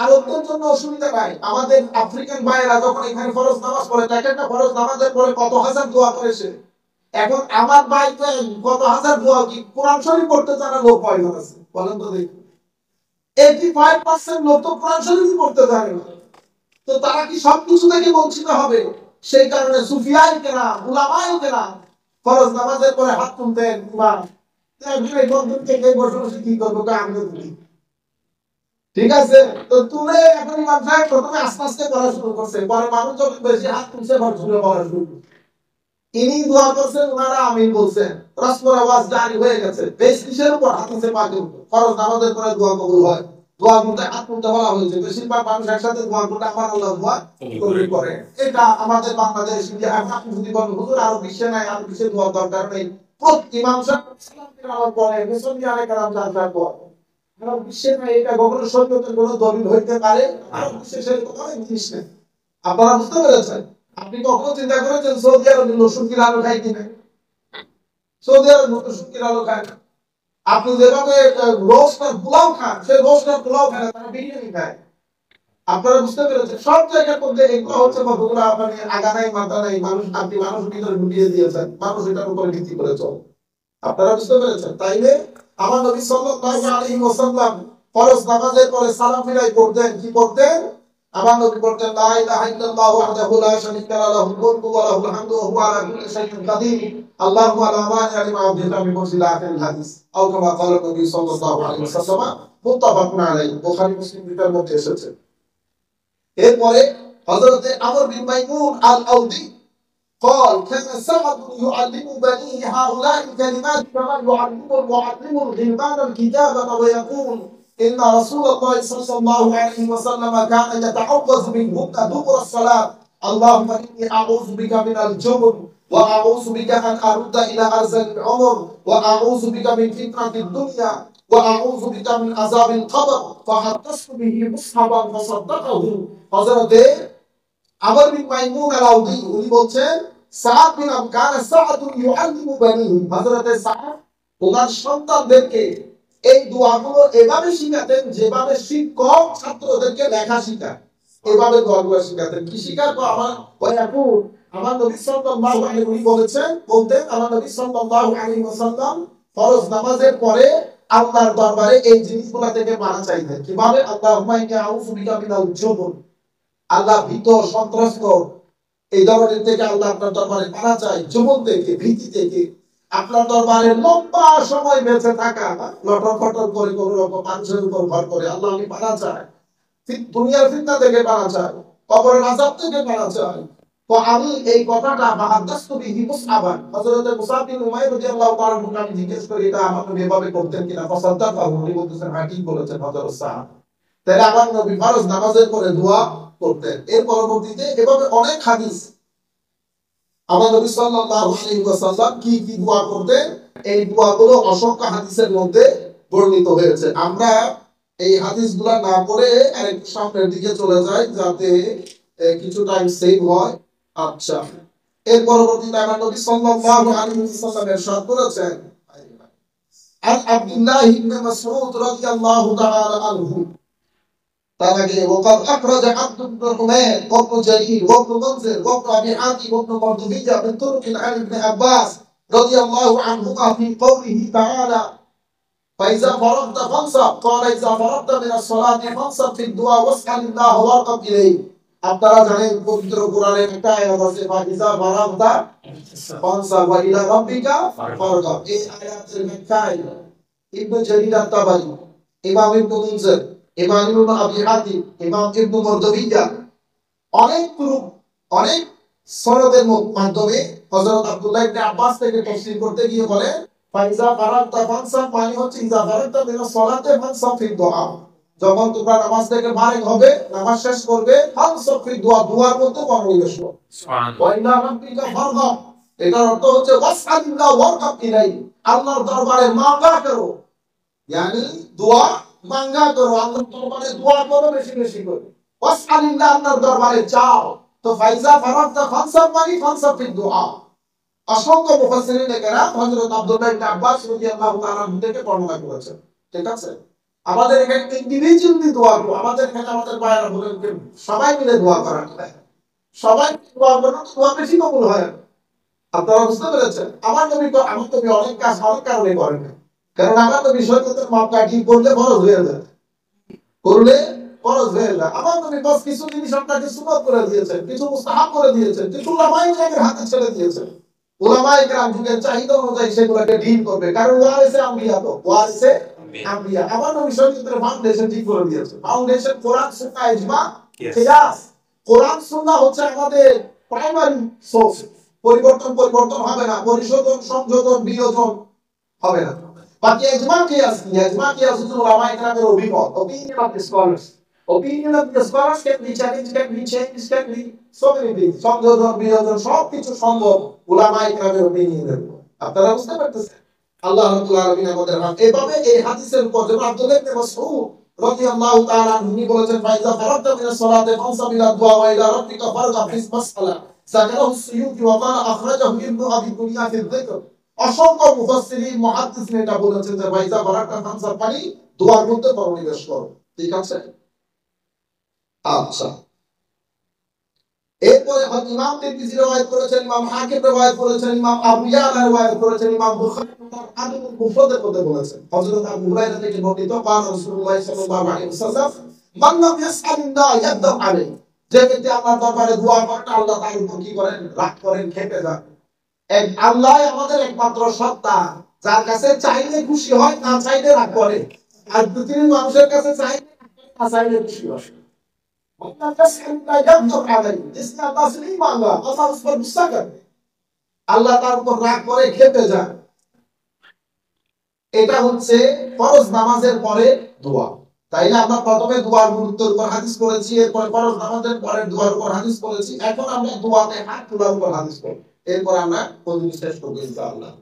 আরবদের জন্য অসুবিধা নাই। আমাদের আফ্রিকান ভাইয়েরা যখন এখানে ফরজ নামাজ পড়ে, দেখেন না ফরজ নামাজের পরে কত হাজার দোয়া করেছে। এখন আমার ভাই কত হাজার দোয়া, কি কোরআন শরীফ পড়তে জানা লোক কয়জন আছে বলেন তো দেখি? 85% লোক তো কোরআন শরীফ পড়তে জানে না। তো তারা কি সবকিছু থেকে বঞ্চিত হবে? সেই কারণে সুফিয়াই কেরাম, উলামায়ে কেরাম ফরজ নামাজের পরে হাত তুলতেন। কি করবো? ঠিক আছে, তো তুলে এখন ইমাম সাহেব প্রথমে আস্তে আস্তে পড়া শুরু করছে, পরে মানুষ যখন বেশি হাত তুলছে জুড়ে পড়া শুরু করছে। ইনি দোয়া করছেন, ওনারা আমিন বলছেন, রসমের আওয়াজ জারি হয়ে গেছে। বেশ কিসের উপর? হাদিসে পাকের উপর। ফরজ নামাজের পরে দোয়া কবুল হয়, দোয়া করতে হাত তুলতে বলা হয়েছে। বেশিরভাগ মানুষ একসাথে দোয়া করতে আমার আল্লাহ দোয়া কবুল করে। এটা আমাদের বাংলাদেশ, ইন্ডিয়া, আপনি যদি বলেন হুজুর আরো বিশ্বে নাই, আরো বিশ্বে দোয়ার দরকার নেই, ইমাম সাহেব সালাম ফিরানোর পরে মুসল্লি আলাইহিস সালাম যার পর আরো বিশ্বে নাই, এটা কখনো শরীয়তের কোনো দলিল হইতে পারে? আরো বিশ্বে সেরকম অনেক জিনিস নেই। আপনারা বুঝতে পেরেছেন? আপনি কখনো চিন্তা করেছেন সৌদি আরবে রসুন কির আলু খাই কিনা? সৌদি আরব রসুন কির আলু খায় না। আপনি যেভাবে রোস্ট আর পোলাও খান, সে রোস্ট আর পোলাও খায় না, তারা বিরিয়ানি খায়। আপনারা বুঝতে পেরেছেন? সব জায়গার মধ্যে এগুলো হচ্ছে কতগুলো মানে আগা নাই মাথা নাই, আপনি মানুষের ভিতরে ঢুকিয়ে দিয়েছেন, মানুষ এটার উপরে ভিত্তি করে চলে। আপনারা বুঝতে পেরেছেন? তাইলে আমার নবী সাল্লাল্লাহু আলাইহি ওয়াসাল্লাম ফরজ নামাজের পরে সালাম ফিরাই পড়তেন, কি পড়তেন? আমার নবী পড়তেন লা ইলাহা ইল্লাল্লাহু ওয়াহদাহু লা শারীকা লাহু মুলকু ওয়া লাহুল হামদু ওয়া হুয়া আলা কুল্লি শাইইন কাদির আল্লাহুম্মা লা মানি'a লিমা আ'তাইতা আমি বলছি আখির হাদিস আও কামা ক্বালা নবী সাল্লাল্লাহু আলাইহি ওয়াসাল্লাম মুত্তাফাকুন আলাইহি, বুখারী মুসলিম দুটার মধ্যে এসেছে। এরপরে হযরত আমর বিন মাইমুন আল-আওদি قال كان سعد يعلم بنيه هؤلاء الكلمات كما يعلم المعلم الغلمان الكتابة ويقول إن رسول الله صلى الله عليه وسلم كان يتعوذ منهن دبر الصلاة اللهم إني أعوذ بك من الجبن وأعوذ بك أن أرد إلى أرذل العمر وأعوذ بك من فتنة الدنيا وأعوذ بك من عذاب القبر فحدثت به مصحبا فصدقه حضرت আমর বিন মাইমুন আল-আওদি উনি বলছেন সাদ বিন আবকান সাদ ইউআল্লিমু বানি, হযরত সাদ ওনার সন্তানদেরকে এই দোয়াগুলো এভাবে শিখাতেন যেভাবে শিক্ষক ছাত্রদেরকে লেখা শেখায়, এভাবে দোয়াগুলো শিখাতেন। কি শিখাতো? আমার নবী সাল্লাল্লাহু আলাইহি উনি বলতেন আমার নবী সাল্লাল্লাহু আলাইহি ওয়াসাল্লাম ফরজ নামাজের পরে আল্লাহর দরবারে এই জিনিসগুলো থেকে পানা চাইতেন। কিভাবে? আল্লাহুম্মা ইন্নী আউযু বিকা মিনাল জুবন, আল্লাহ ভীত সন্ত্রস্ত এই ধরনের থেকে আল্লাহ আপনার দরবারে পানা চাই, জীবন থেকে, ভীতি থেকে, আপনার দরবারে লম্বা সময় বেঁচে থাকা, লটর ফটর করে কোন রকম মানুষের উপর ভর করে আল্লাহ আমি পানা চাই, দুনিয়ার ফিতনা থেকে পানা চাই, কবরের আযাব থেকে পানা চাই। তো আমি এই কথাটা বাহাদাস্তু বিহি মুসআবান, হযরত মুসাব বিন উমাইর রাদিয়াল্লাহু তাআলা আমি জিজ্ঞেস করি এটা আমার নবী এভাবে করতেন কিনা, ফাসাদ্দাক উনি বলতেছেন হ্যাঁ ঠিক বলেছেন হযরত সাহাব। তাহলে আমার নবী ফরজ নামাজের পরে দোয়া করতেন। এর পরবর্তীতে এভাবে অনেক হাদিস আমার নবী সাল্লাল্লাহু আলাইহি ওয়াসাল্লাম কি কি দোয়া করতেন, এই দোয়াগুলো অসংখ্য হাদিসের মধ্যে বর্ণিত হয়েছে। আমরা এই হাদিসগুলো না পড়ে আরেকটু সামনের দিকে চলে যাই যাতে কিছু টাইম সেভ হয়। আচ্ছা, এর পরবর্তীতে আমার নবী সাল্লাল্লাহু আলাইহি ওয়াসাল্লাম ইরশাদ করেছেন আন আব্দুল্লাহ ইবনে মাসউদ রাদিয়াল্লাহু তাআলা আনহু তার আগে وقد أخرج عبد بن حميد وابن جرير وابن منذر وابن أبي حاتم وابن مردوية من طرق عن ابن عباس رضي الله عنهما في قوله تعالى فإذا فرغت فانصب قال إذا فرغت من الصلاة فانصب في الدعاء واسأل الله وارغب إليه। আপনারা জানেন পবিত্র কোরআনের একটা আয়াত আছে ফাইজা ফারাগতা ফানসাব ওয়া ইলা রাব্বিকা ফারগাব। এই আয়াতের ব্যাখ্যায় ইবনে জারীর আত-তাবারি, ইমাম ইবনে মুনজির, ইমাম ইবনে আবি হাতিম, ইমাম ইবনে মারদুবিয়া অনেক সনদের মাধ্যমে হযরত আব্দুল্লাহ ইবনে আব্বাস থেকে তাফসীর করতে গিয়ে বলেন ফাইজা ফারাগতা ফানসাব মানে হচ্ছে ইজা ফারাগতা মিনাস সালাতে ফানসাব ফি দুআ, যখন তোমরা নামাজ থেকে ফারিগ হবে, নামাজ শেষ করবে, ফানসাব ফি দুআ, দুআর মধ্যে মনোনিবেশ করো। সুবহানাল্লাহ। ওয়া ইলা রাব্বিকা ফারগাব, এটার অর্থ হচ্ছে ওয়াসআলিল্লাহ ওয়ারগাব ইলাইহি, আল্লাহর দরবারে মাঙ্গা করো, yani দোয়া মাঙ্গা করো, আল্লাহর দরবারে দোয়া করো বেশি বেশি করে। ওয়াসআলিল্লাহ, আল্লাহর দরবারে চাও। তো ফাইজা ফারাগতা ফানসাব মানে ফানসাব ফি দুআ। অসংখ্য মুফাসসিরিন কেরাম হযরত আব্দুল্লাহ ইবনে আব্বাস রাদিয়াল্লাহু তাআলা থেকে বর্ণনা করেছেন। ঠিক আছে, আমাদের এখানে ইন্ডিভিজুয়ালি দোয়া করব, আমাদের এখানে আমাদের ভাইরা বলেন যে সবাই মিলে দোয়া করা যায়, সবাই দোয়া করলে দোয়া বেশি কবুল হয়। আপনারা বুঝতে পেরেছেন? আমার নবী অনেক কাজ অনেক কারণে করেন না, কারণ আমার নবী শরীয়তের মাপকাঠি করলে ফরজ হয়ে যায়, করলে ফরজ হয়ে যায়। আমার নবী বস কিছু জিনিস আপনাকে সুন্নাত করে দিয়েছেন, কিছু মুস্তাহাব করে দিয়েছেন, কিছু উলামায়ে কেরামের হাতে ছেড়ে দিয়েছেন। উলামায়ে কেরাম যুগের চাহিদা অনুযায়ী সেগুলোকে ডিল করবে, কারণ ওয়ারিসে আম্বিয়া, তো ওয়ারিসে আম্বিয়া। আমার নবী শরীয়তের ফাউন্ডেশন ঠিক করে দিয়েছেন। ফাউন্ডেশন কোরআন, সুন্নাহ, ইজমা, কিয়াস। কোরআন সুন্নাহ হচ্ছে আমাদের প্রাইমারি সোর্স, পরিবর্তন হবে না, পরিশোধন সংযোজন বিয়োজন হবে না। বাকি ইজমা কিয়াস, ইজমা কিয়াস হচ্ছে উলামায়ে কেরামের অভিমত, opinion of the scholars. Opinion of the scholars can be challenged, can be changed, can be so many things. সংযোজন বিয়োজন সবকিছু সম্ভব উলামায়ে কেরামের অপিনিয়নের উপর। আপনারা বুঝতে পারতেছেন? আল্লাহ রাব্বুল আলামিন আমাদের এভাবে এই হাদিসের উপর যেমন আব্দুল্লাহ ইবনে মাসউদ রাদিয়াল্লাহু তাআলা তিনি বলেছেন ফাইজা ফারাগতা মিনাস সালাতি ফানসাব ইলা দুআ ওয়া ইলা রাব্বিকা ফারগাব ফিস মাসআলা যাকারাহু সুয়ুতি ওয়া ক্বালা আখরাজাহু ইবনু আবি দুনিয়া ফি যিকর। অসংখ্য মুফাসসিরিন মুহাদ্দিসিন এটা বলেছেন যে ভাইজা বারাকা খামসা পানি দোয়ার মধ্যে মনোনিবেশ করো। ঠিক আছে? আচ্ছা, এরপরে ইমাম তিরমিজি রওয়ায়াত করেছেন, ইমাম হাকিম রওয়ায়াত করেছেন, ইমাম আবু ইয়ালা রওয়ায়াত করেছেন, ইমাম বুখারী তার আদবুল মুফরাদের মধ্যে বলেছেন হযরত আবু হুরায়রা থেকে বর্ণিত قال রাসূলুল্লাহ সাল্লাল্লাহু আলাইহি ওয়াসাল্লাম মান লাম ইয়াসআলিল্লাহ ইয়াগদাব আলাইহি, যে ব্যক্তি আল্লাহর দরবারে দোয়া করে না আল্লাহ তার উপর কি করেন? রাগ করেন, খেপে যান। এক আল্লাহই আমাদের একমাত্র সত্তা, যার কাছে চাইলে খুশি হয়, না চাইলে রাগ করে। আর পৃথিবীর মানুষের কাছে চাইলে না চাইলে খুশি হয়। আল্লাহ তার উপর রাগ করে খেপে যায়। এটা হচ্ছে ফরজ নামাজের পরে দোয়া। তাইলে আমরা প্রথমে দোয়ার গুরুত্বের উপর হাদিস করেছি, এরপর ফরজ নামাজের পরে দোয়ার উপর হাদিস করেছি, এখন আমরা দোয়াতে হাত তোলার উপর হাদিস করব। এরপর আমরা কোনদিন শেষ করব ইনশাআল্লাহ।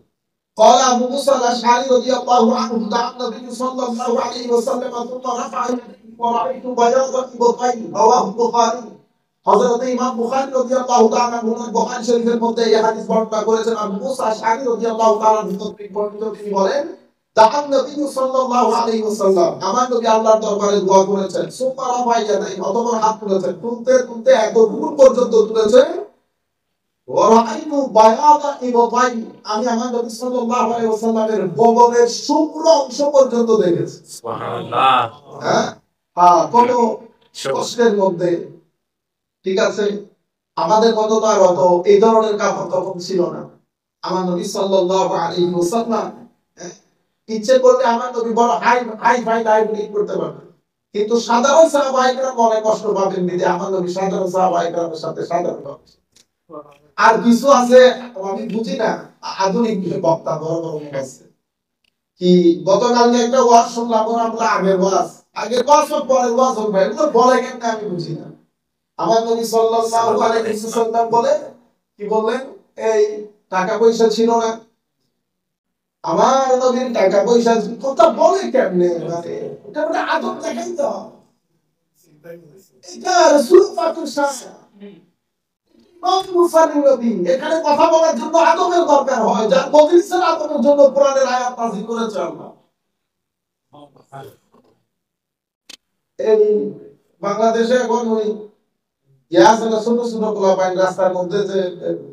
قال أبو موسى الأشعري رضي الله عنه دعا النبي صلى الله عليه وسلم ثم رفع يديه ورأيت بياض إبطيه رواه البخاري। হযরত ইমাম বুখারী রাদিয়াল্লাহু তাআলা বুখারী শরীফের মধ্যে এই হাদিস বর্ণনা করেছেন। আবু মুসা আশআরী রাদিয়াল্লাহু তাআলা বর্ণিত তিনি বলেন দাআন নবী সাল্লাল্লাহু আলাইহি ওয়াসাল্লাম, আমার নবী আল্লাহর দরবারে দোয়া করেছেন, সুম্মা রাফা ইয়াদাই, অতঃপর হাত তুলেছেন, তুলতে তুলতে এত দূর পর্যন্ত তুলেছেন, ওয়া রাআইতু বায়াদা ইবতাই, আমি আমার নবী সাল্লাল্লাহু আলাইহি ওয়াসাল্লামের বগলের শুভ্র অংশ পর্যন্ত দেখেছি। সুবহানাল্লাহ। হ্যাঁ, কোন কষ্টের মধ্যে। ঠিক আছে, আমাদের মতো তো আর অত এই ধরনের কাপড় তখন ছিল না। আমার নবী সাল্লাল্লাহু আলাইহি ওয়াসাল্লাম ইচ্ছে করলে আমার নবী বড় হাই ফাই ডায়াবেটিস করতে পারতেন, কিন্তু সাধারণ সাহাবায়ে মনে কষ্ট পাবেন যে আমার নবী সাধারণ সাহাবায়ে কেরামের সাথে সাধারণ। আর কিছু আছে আমি বুঝি না, আধুনিক বক্তা বড় বড় মুখ আছে কি, গতকালকে একটা ওয়াজ শুনলাম, আমরা আগের ওয়াজ আগের ওয়াজ পরের ওয়াজ হবে, এগুলো বলে কেন আমি বুঝি না। আমার নবী সাল্লাল্লাহু আলাইহি ওয়াসাল্লাম বলে কি বললেন, এই টাকা পয়সা ছিল না, আমার নবীর টাকা পয়সা কথা বলে কেমনে, মানে এটা মানে আদব দেখাই তো, এটা রাসূল পাকের সাথে ইমাম মুসালিম নবী, এখানে কথা বলার জন্য আদবের দরকার হয়, যার মজলিসের আদবের জন্য কোরআনের আয়াত নাযিল করেছে আল্লাহ। এই বাংলাদেশে এখন ওই ইয়াসনা ছোট ছোট পোলা পাইন রাস্তার মধ্যে যে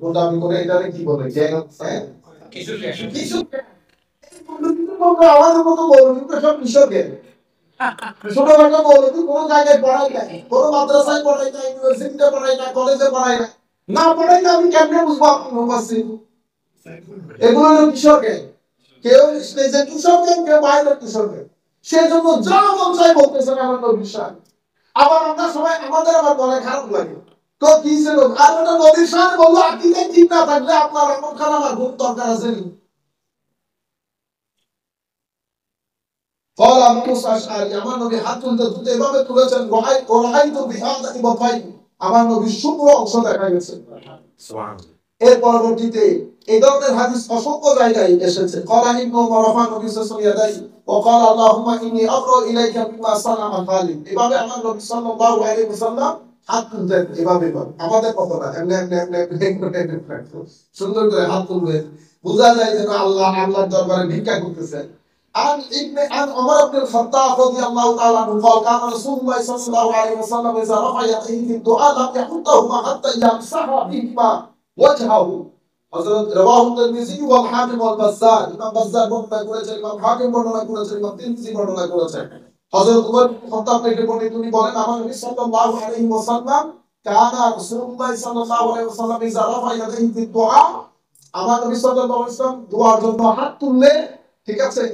গোটামি করে, এটারে কি বলে, কিছু আমাদের মতো মৌলবী সব কৃষকে ছোটখাটো মৌলবী, কোনো জায়গায় পড়াই নাই, কোনো মাদ্রাসায় পড়াই নাই, ইউনিভার্সিটিতে পড়াই নাই, কলেজে পড়াই নাই, না পড়াই না আমি কেমনে বুঝবো আপনি মুফাসসির? এগুলো হলো কৃষকে, কেউ নিজে কৃষকে, কেউ বাইরের কৃষকে, সেজন্য যা মন চাই বলতেছেন আমার নবীর শান। আবার আমরা সবাই আমাদের আবার মনে খারাপ লাগে, তো কি ছিল আর ওটা নবীর শান বললো, আকীদা ঠিক না থাকলে আপনার আমল খারাপ আর খুব দরকার আছে নি। قال أبو موسى الأشعري, আমার নবী হাত তুলতে তুলতে এভাবে তুলেছেন, রাআইতু বিহাদা ইবতাই, আমার নবীর শুভ্র অংশ দেখা গেছে। সুবহানাল্লাহ। এর পরবর্তীতে এই ধরনের হাদিস অসংখ্য জায়গায় এসেছে। قال ابن مرفع নবী সাল্লাল্লাহু আলাইহি ওয়াসাল্লাম وقال اللهم إني أبرأ إليك مما صنع خالد, এভাবে আমার নবী সাল্লাল্লাহু আলাইহি ওয়াসাল্লাম হাত তুলতেন, এভাবে আমাদের কথা না, এমনি সুন্দর করে হাত তুলবেন, বোঝা যায় যেন আল্লাহর দরবারে ভিক্ষা করতেছেন। عن عمر بن الخطاب رضي الله تعالى عنه قال كان رسول الله صلى الله عليه وسلم إذا رفع يديه في الدعاء لم يحطهما حتى يمسح بهما وجهه। হযরত রাওয়াহু তিরমিজি ওয়াল হাকিম ওয়াল বাজ্জার, ইমাম বাজ্জার বর্ণনা করেছেন, ইমাম হাকিম বর্ণনা করেছেন, ইমাম তিরমিজি বর্ণনা করেছেন। হযরত উমর বিন খাত্তাব থেকে বর্ণিত, তিনি বলেন আমার নবী সাল্লাল্লাহু আলাইহি ওয়াসাল্লাম কানা রাসূলুল্লাহ সাল্লাল্লাহু আলাইহি ওয়াসাল্লাম ইযা রাফা ইয়াদাইহি ফি দুআ, আমার নবী সাল্লাল্লাহু আলাইহি ওয়াসাল্লাম দোয়ার জন্য হাত তুললে, ঠিক আছে,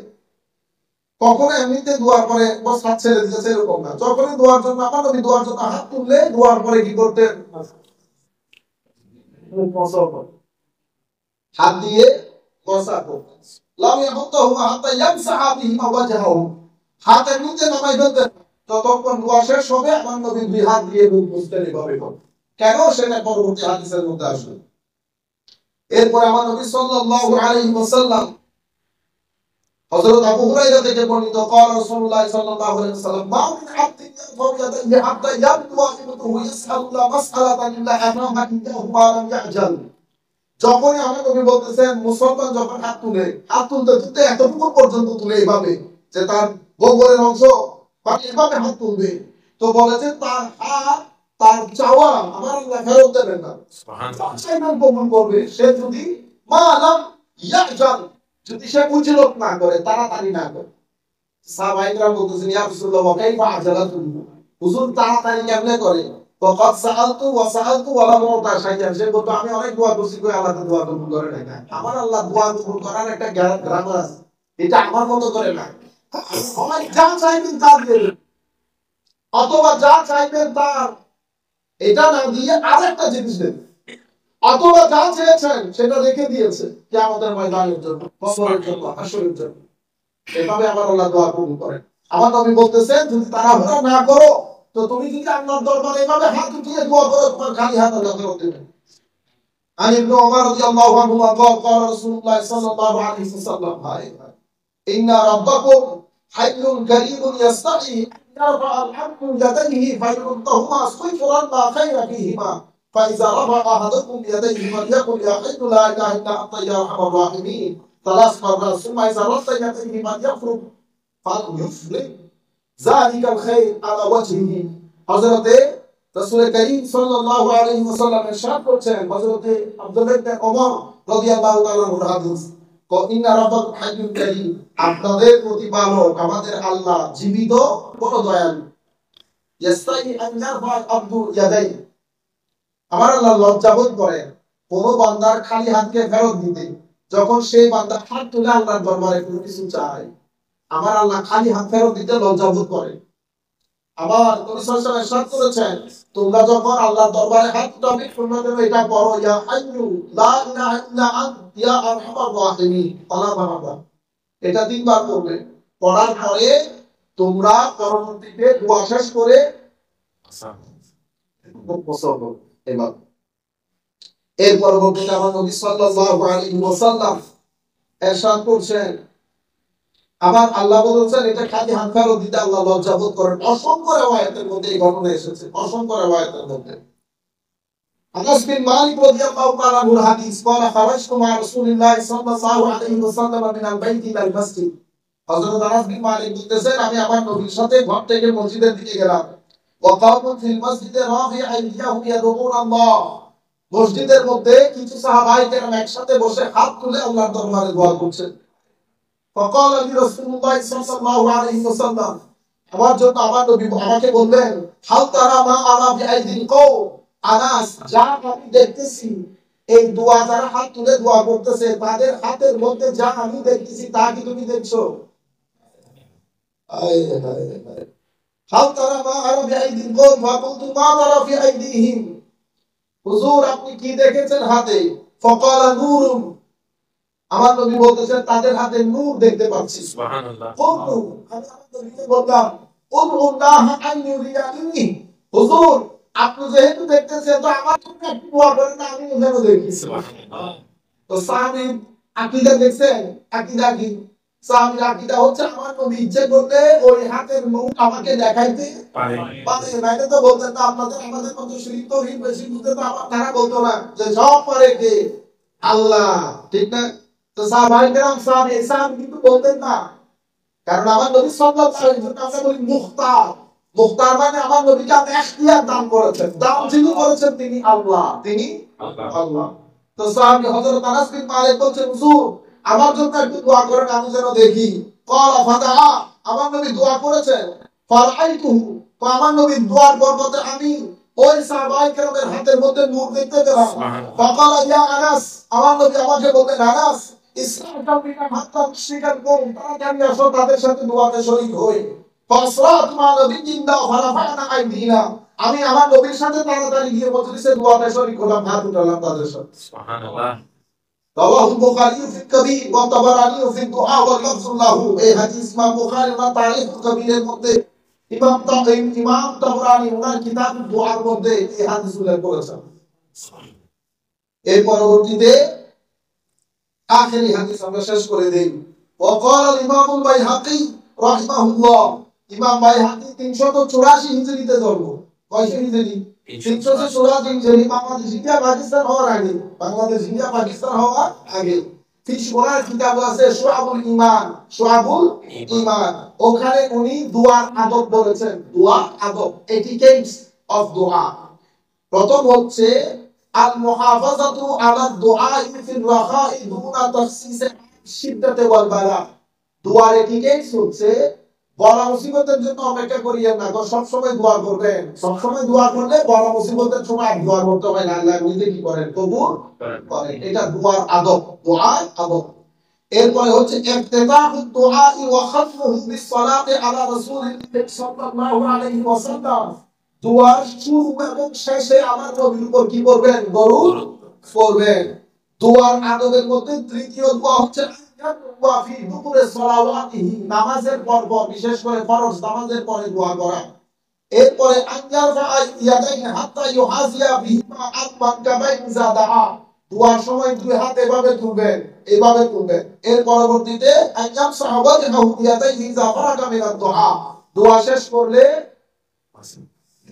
কখনো এমনিতে দোয়ার পরে বস হাত ছেড়ে দিতেছে এরকম না, যখনই দোয়ার জন্য আমার নবী দোয়ার জন্য হাত তুললে দোয়ার পরে কি করতেন, হাত দিয়ে মসা করতেন। লাম ইয়াহুত্তাহুমা হাত্তা ইয়ামসাহা বিহিমা ওয়াজহাহু, হাত এমনিতে নামাই ফেলতেন, ততক্ষণ দোয়া শেষ হবে আমার নবী দুই হাত দিয়ে মুখ মুছতেন, এভাবে করতেন। কেন, সেটা পরবর্তী হাদিসের মধ্যে আসবে। এরপর আমার নবী সাল্লাল্লাহু আলাইহি ওয়াসাল্লাম হযরত আবু হুরায়রা থেকে বর্ণিত قال رسول الله صلى الله عليه وسلم ما من عبد يرفع يديه حتى يبدو واجبته يسأل الله مسألة إلا أناها إياه ما لم يعجل, যখনই আমার নবী বলতেছেন মুসলমান যখন হাত তুলতে তুলতে এতটুকু পর্যন্ত তুলে এইভাবে যে তার গোবরের অংশ বা এভাবে হাত তুলবে, তো বলেছে তার হাত তার চাওয়া আমার আল্লাহ ফেরত দেবেন না। চাইবেন কবুল করবে সে যদি মা আলাম ইয়াজান, যদি সে উজলত না করে, তাড়াতাড়ি না করে। সাহাবাইরা বলতেছেন ইয়া রাসূলুল্লাহ ওয়া কাইফা আজালাতুন, হুজুর তাড়াতাড়ি কেমনে করে? ফাকাদ সাআলতু ওয়া সাআলতু ওয়া লা মুতা শাইআন, সে বলতো আমি অনেক দোয়া করছি কই আল্লাহ তো দোয়া কবুল করে না। আমার আল্লাহ দোয়া কবুল করার একটা গ্রামার আছে, এটা আমার মতো করে না। সবাই যা চাইবেন তা দিবেন, অথবা যা চাইবেন তার এটা না দিয়ে আরেকটা জিনিস দেন, অথবা যা চেয়েছেন সেটা রেখে দিয়েছে কিয়ামতের ময়দানের জন্য, কবরের জন্য, হাসরের জন্য। এভাবে আমার আল্লাহ দোয়া কবুল করেন। আমার নবী বলতেছেন যদি তাড়াহুড়া না করো, তো তুমি যদি আল্লাহর দরবারে এভাবে হাত উঠিয়ে দোয়া করো, তোমার খালি হাত আল্লাহ ফেরত দেবেন। عن ابن عمر رضي الله عنهما قال قال رسول الله صلى الله عليه وسلم إن ربكم حي كريم يستحي أن يرفع العبد يديه فيردهما صفرا لا خير فيهما فإذا رفع أحدكم يديه فليقل يا حي لا إله إلا أنت يا أرحم الراحمين ثلاث مرات ثم إذا رد يديه فليفرغ فليفرغ ذلك الخير على وجهه। হযরত রাসূল করিম সাল্লাল্লাহু আলাইহি ওয়াসাল্লাম ইরশাদ করেছেন, হযরত আব্দুল্লাহ ইবনে ওমর রাদিয়াল্লাহু তাআলা আনহু হাদিস, ইন্না রাব্বাকুম হাইয়্যুন কারীম, আপনাদের প্রতিপালক আমাদের আল্লাহ জীবিত বড় দয়ালু। ইয়াস্তাহি আন ইয়ারফা আব্দু ইয়াদাই, আমার আল্লাহ লজ্জাবোধ করেন কোন বান্দার খালি হাতকে ফেরত দিতে, যখন সেই বান্দা হাত তুলে আল্লাহর দরবারে কোনো কিছু চায়, আমার আল্লাহ খালি হাত ফেরত দিতে লজ্জাবোধ করে। আবার নবী সাল্লাল্লাহু আলাইহি ওয়াসাল্লাম ইরশাদ করেছেন, তোমরা যখন আল্লাহর দরবারে হাত উঠাবে তোমরা যেন এটা পড়ো, ইয়া হাইয়্যু লা ইলাহা ইল্লা আনতা ইয়া আরহামার রাহিমিন, আল্লাহ। এটা তিনবার পড়বে। পড়ার পরে তোমরা পরবর্তীতে দোয়া শেষ করে এবার এর পরবর্তীতে আমার নবী সাল্লাল্লাহু আলাইহি ওয়াসাল্লাম ইরশাদ করছেন, আবার আল্লাহ বলেছেন এটা খালি হাত ফেরত দিতে আল্লাহ লজ্জাবোধ করেন। অসংখ্য রিওয়ায়াতের মধ্যে এই ঘটনা এসেছে, অসংখ্য রিওয়ায়াতের মধ্যে। আনাস বিন মালিক রাদিয়াল্লাহু তাআলা আনহু হাদিস, قال خرجت مع رسول الله صلى الله عليه وسلم من البيت الى المسجد। হযরত আনাস বিন মালিক বলতেছেন আমি আমার নবীর সাথে ঘর থেকে মসজিদের দিকে গেলাম। وقام في المسجد رافع ايديهم يدعون الله, মসজিদের মধ্যে কিছু সাহাবায়ে কেরাম একসাথে বসে হাত তুলে আল্লাহর দরবারে দোয়া করছেন। فقال لي رسول الله صلى الله عليه وسلم, আমার জন্য আমার নবী আমাকে বললেন, হাল তারা মা আরা বিআইদিল কওম, আনাস যা আমি দেখতেছি এই দোয়া যারা হাত তুলে দোয়া করতেছে তাদের হাতের মধ্যে যা আমি দেখতেছি তা কি তুমি দেখছো? আয় হায় হায়। হাল তারা মা আরা বিআইদিল কওম ফাকুলতু মা তারা ফি আইদিহিম, হুজুর আপনি কি দেখেছেন হাতে? ফাকালা নূরুন, আমার নবী বলতেছেন তাদের হাতে নূর দেখতে পাচ্ছি। সুবহানাল্লাহ। আমি আমার নবীকে বললাম, উল্লাহ আন ইউরিয়ানি, হুজুর আপনি যেহেতু দেখতেছেন তো আমার জন্য একটু দোয়া করেন না, আমি যেন দেখি। সুবহানাল্লাহ। তো সাহাবী আকীদা দেখছেন, আকীদা কি? সাহাবীর আকীদা হচ্ছে আমার নবী ইচ্ছে করলে ওই হাতের নূর আমাকে দেখাইতে পারে। মানে তো বলতেন না আপনাদের আমাদের মতো শরীর তো বেশি বুঝতে তো তারা বলতো না যে সব পারে কে? আল্লাহ, ঠিক না? তো সাহাবায়ে কেরাম সাহাবী কিন্তু বলতেন না, কারণ আমার নবী সাল্লাল্লাহু আলাইহি ওয়াসাল্লাম আমরা বলি মুখতার। মুখতার মানে আমার নবীকে আপনি ইখতিয়ার দান করেছেন, দান যিনি করেছেন তিনি আল্লাহ, তিনি আল্লাহ। তো সাহাবী হযরত আনাস বিন মালিক বলছেন, হুজুর আমার জন্য একটু দোয়া করেন আমি যেন দেখি। ক্বালা ফাদা, আমার নবী দোয়া করেছেন। ফারাইতুহু, তো আমার নবী দোয়ার বরকতে আমি ওই সাহাবায়ে কেরামের হাতের মধ্যে নূর দেখতে পেলাম। ফাকালা ইয়া আনাস, আমার নবী আমাকে বললেন, আনাস ইসলাম কাবিনা হাত্তা স্বীকার করুন, তাড়াতাড়ি আসো তাদের সাথে দোয়াতে শরীক হই। ফাসরাত মা নবিয়িনা ফারাফানা আইদিনা, আমি আমার নবীর সাথে তাড়াতাড়ি গিয়ে মজলিসে দোয়াতে শরীক হলাম, হাত উঠালাম তাদের সাথে। সুবহানাল্লাহ। রাওয়াহুল বুখারী ফি কবীর ওয়া তাবারানী ফি দুআ ওয়া লাফযুল্লাহু, এই হাদিস ইমাম বুখারী ওয়া তারিখুল কবীরের মধ্যে, ইমাম তাবরানী ওনার কিতাব দুআর মধ্যে এই হাদিস উল্লেখ করেছেন। এর পরবর্তীতে আখেরি হাদিস আমরা শেষ করে দেই। ওয়াকাল ইমামুল বাইহাকী রাহিমাহুল্লাহ, ইমাম বাইহাকী 384 হিজরিতে জন্ম। কয় হিজরি? 300 সূরা জিনজারি বাংলাদেশ ইন্ডিয়া পাকিস্তান হওয়ার আগে, বাংলাদেশ ইন্ডিয়া পাকিস্তান হওয়ার আগে ফিশবোরার কিতাব আছে শুআবুল ঈমান, শুআবুল ঈমান। ওখানে উনি দুআর আদব বলেছেন, দুআর আদব, এটিকেটস অফ দোয়া। প্রথম হচ্ছে আল মুহাফাজাতু আলা দুআই ফিল রাখাই দুনা তাখসিস শিদ্দাতি ওয়াল বালা। দুআর এটিকেটস হচ্ছে বড় মুসিবতের জন্য অপেক্ষা করিয়েন না, সব সময় দোয়া করবেন। সব সময় দোয়া করলে বড় মুসিবতের সময় আর দোয়া করতে হবে না, আল্লাহ নিজে কি করেন, কবুল করেন। এটা দুআর আদব, দুআর আদব। এরপরে হচ্ছে ইফতিতাহুদ দুআ ওয়া খাতমুহু বিসসালাতি আলা রাসূলিল্লাহ সাল্লাল্লাহু আলাইহি ওয়াসাল্লাম। দুআর শুরু এবং শেষে আমার নবীর উপর কি করবেন, দরুদ পড়বেন। দুআর আদবের মধ্যে তৃতীয় দোয়া হচ্ছে ওয়াফি দুপুরে সালাওয়াতিহি, নামাজের পর পর, বিশেষ করে ফরজ নামাজের পরে দোয়া করা। এরপরে আনজারফা ইয়াদাইহি হাত্তা ইউহাজিয়া বিহিমা আতমান কামাই জাদা, দোয়ার সময় দুই হাত এভাবে তুলবেন, এভাবে তুলবেন। এর পরবর্তীতে আনজাম সাহাবাহু ইয়াদাইহি জাফারাকা মিনাদ দুআ, দোয়া শেষ করলে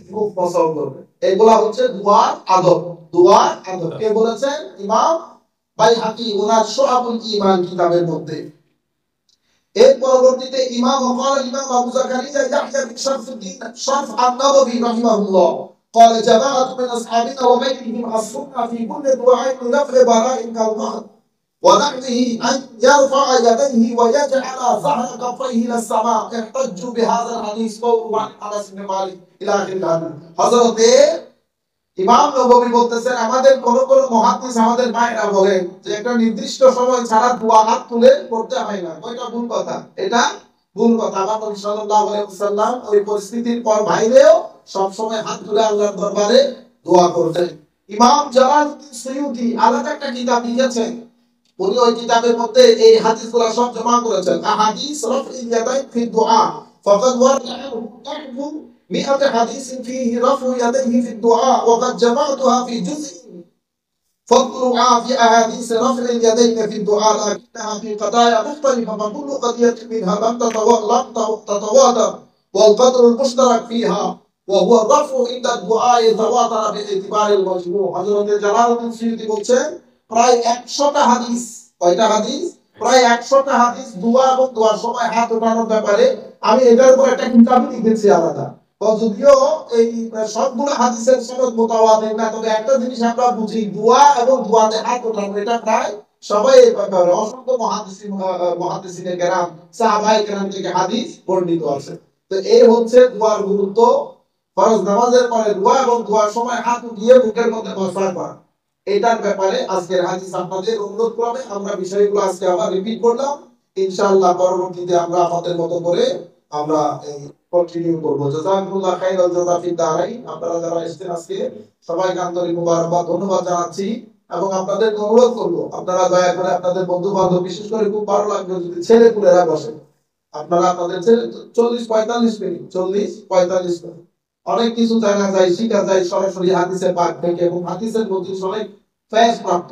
খুব পছন্দ করবে। এগুলা হচ্ছে দুআর আদব, দুআর আদব। কে বলেছেন? ইমাম বাইহাকি ওনার শুআবুল ঈমান কিতাবের মধ্যে। এর পরবর্তীতে ইমাম আবু জাকারিয়া ইয়াহইয়া বিন শারফুদ্দিন শারফ আন-নাওবী রাহিমাহুল্লাহ قال جماعة من أصحابنا وغيرهم السنة في كل دعاء لرفع بلاء كالمهد ونحوه أن يرفع يديه ويجعل ظهر كفيه إلى السماء احتجوا بهذا الحديث وروى عن أنس بن مالك إلى آخر الحديث। হযরত ইমাম নববী বলতেছেন, আমাদের কোন কোন মুহাদ্দিস আমাদের মায়েরা বলেন যে একটা নির্দিষ্ট সময় ছাড়া দোয়া হাত তুলে করতে হয় না। ওইটা ভুল কথা, এটা ভুল কথা। আমার নবী সাল্লাল্লাহু আলাইহি ওয়াসাল্লাম ওই পরিস্থিতির পর বাইরেও সব সময় হাত তুলে আল্লাহর দরবারে দোয়া করতেন। ইমাম জালালউদ্দিন সুয়ুতী আলাদা একটা কিতাব লিখেছেন, উনি ওই কিতাবের মধ্যে এই হাদিসগুলো সব জমা করেছেন। আহাদিস রাফইল ইয়াদাইন ফি দুআ ফাকাদ ওয়ারদাহু 100 حديث فيه رفع يديه في الدعاء وقد جمعتها في جزء فاضلوا في أحاديث رفع اليدين في الدعاء لكنها في قضايا مختلفة فكل قضية منها لم تتواتر والقدر المشترك فيها وهو الرفع عند الدعاء تواتر باعتبار المجموع। হযরত জালালউদ্দিন সুয়ুতী বলছেন প্রায় 100টা হাদিস, কয়টা হাদিস? প্রায় 100টা হাদিস দোয়া এবং দোয়ার সময় হাত ওঠানোর ব্যাপারে। আমি এটার উপর একটা কিতাব লিখেছি আলাদা। যদিও এই সবগুলো হাদিসের সনদ মুতাওয়াতির না, তবে একটা জিনিস আমরা বুঝি, দোয়া এবং দোয়াতে হাত ওঠানো এটা প্রায় সবাই এই ব্যাপারে, অসংখ্য মুহাদ্দিসিনে কেরাম, সাহাবায়ে কেরাম থেকে হাদিস বর্ণিত আছে। তো এই হচ্ছে দোয়ার গুরুত্ব। ফরজ নামাজের পরে দোয়া এবং দোয়ার সময় হাত উঠিয়ে মুখের মধ্যে বসা করা, এটার ব্যাপারে আজকের হাদিস আপনাদের অনুরোধ ক্রমে আমরা বিষয়গুলো আজকে আবার রিপিট করলাম। ইনশাআল্লাহ পরবর্তীতে আমরা আমাদের মতো করে আমরা এই কন্টিনিউ করব। জাযাকুল্লাহ খাইরাল জাযা ফিদ দারাইন। আপনারা যারা এসেছেন আজকে সবাইকে আন্তরিক মুবারকবাদ, ধন্যবাদ জানাচ্ছি এবং আপনাদের অনুরোধ করব আপনারা দয়া করে আপনাদের বন্ধু বান্ধব, বিশেষ করে খুব ভালো লাগবে যদি ছেলে পুলেরা বসে, আপনারা আপনাদের 40-45 মিনিট, 40-45 মিনিট অনেক কিছু জানা যায়, শিখা যায় সরাসরি হাদিসের পাক থেকে। এবং হাদিসের মজলিস অনেক ফয়েজ প্রাপ্ত,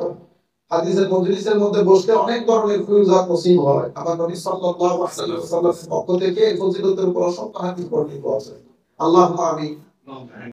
হাদিসের মজলিসের মধ্যে বসলে অনেক ধরনের ফয়জাত নসিব হয়। আমার নবী সাল্লাল্লাহু আলাইহি ওয়াসাল্লামের পক্ষ থেকে ফজিলতের উপর অসংখ্য হাদিস বর্ণিত আছে। আল্লাহুম্মা আমিন।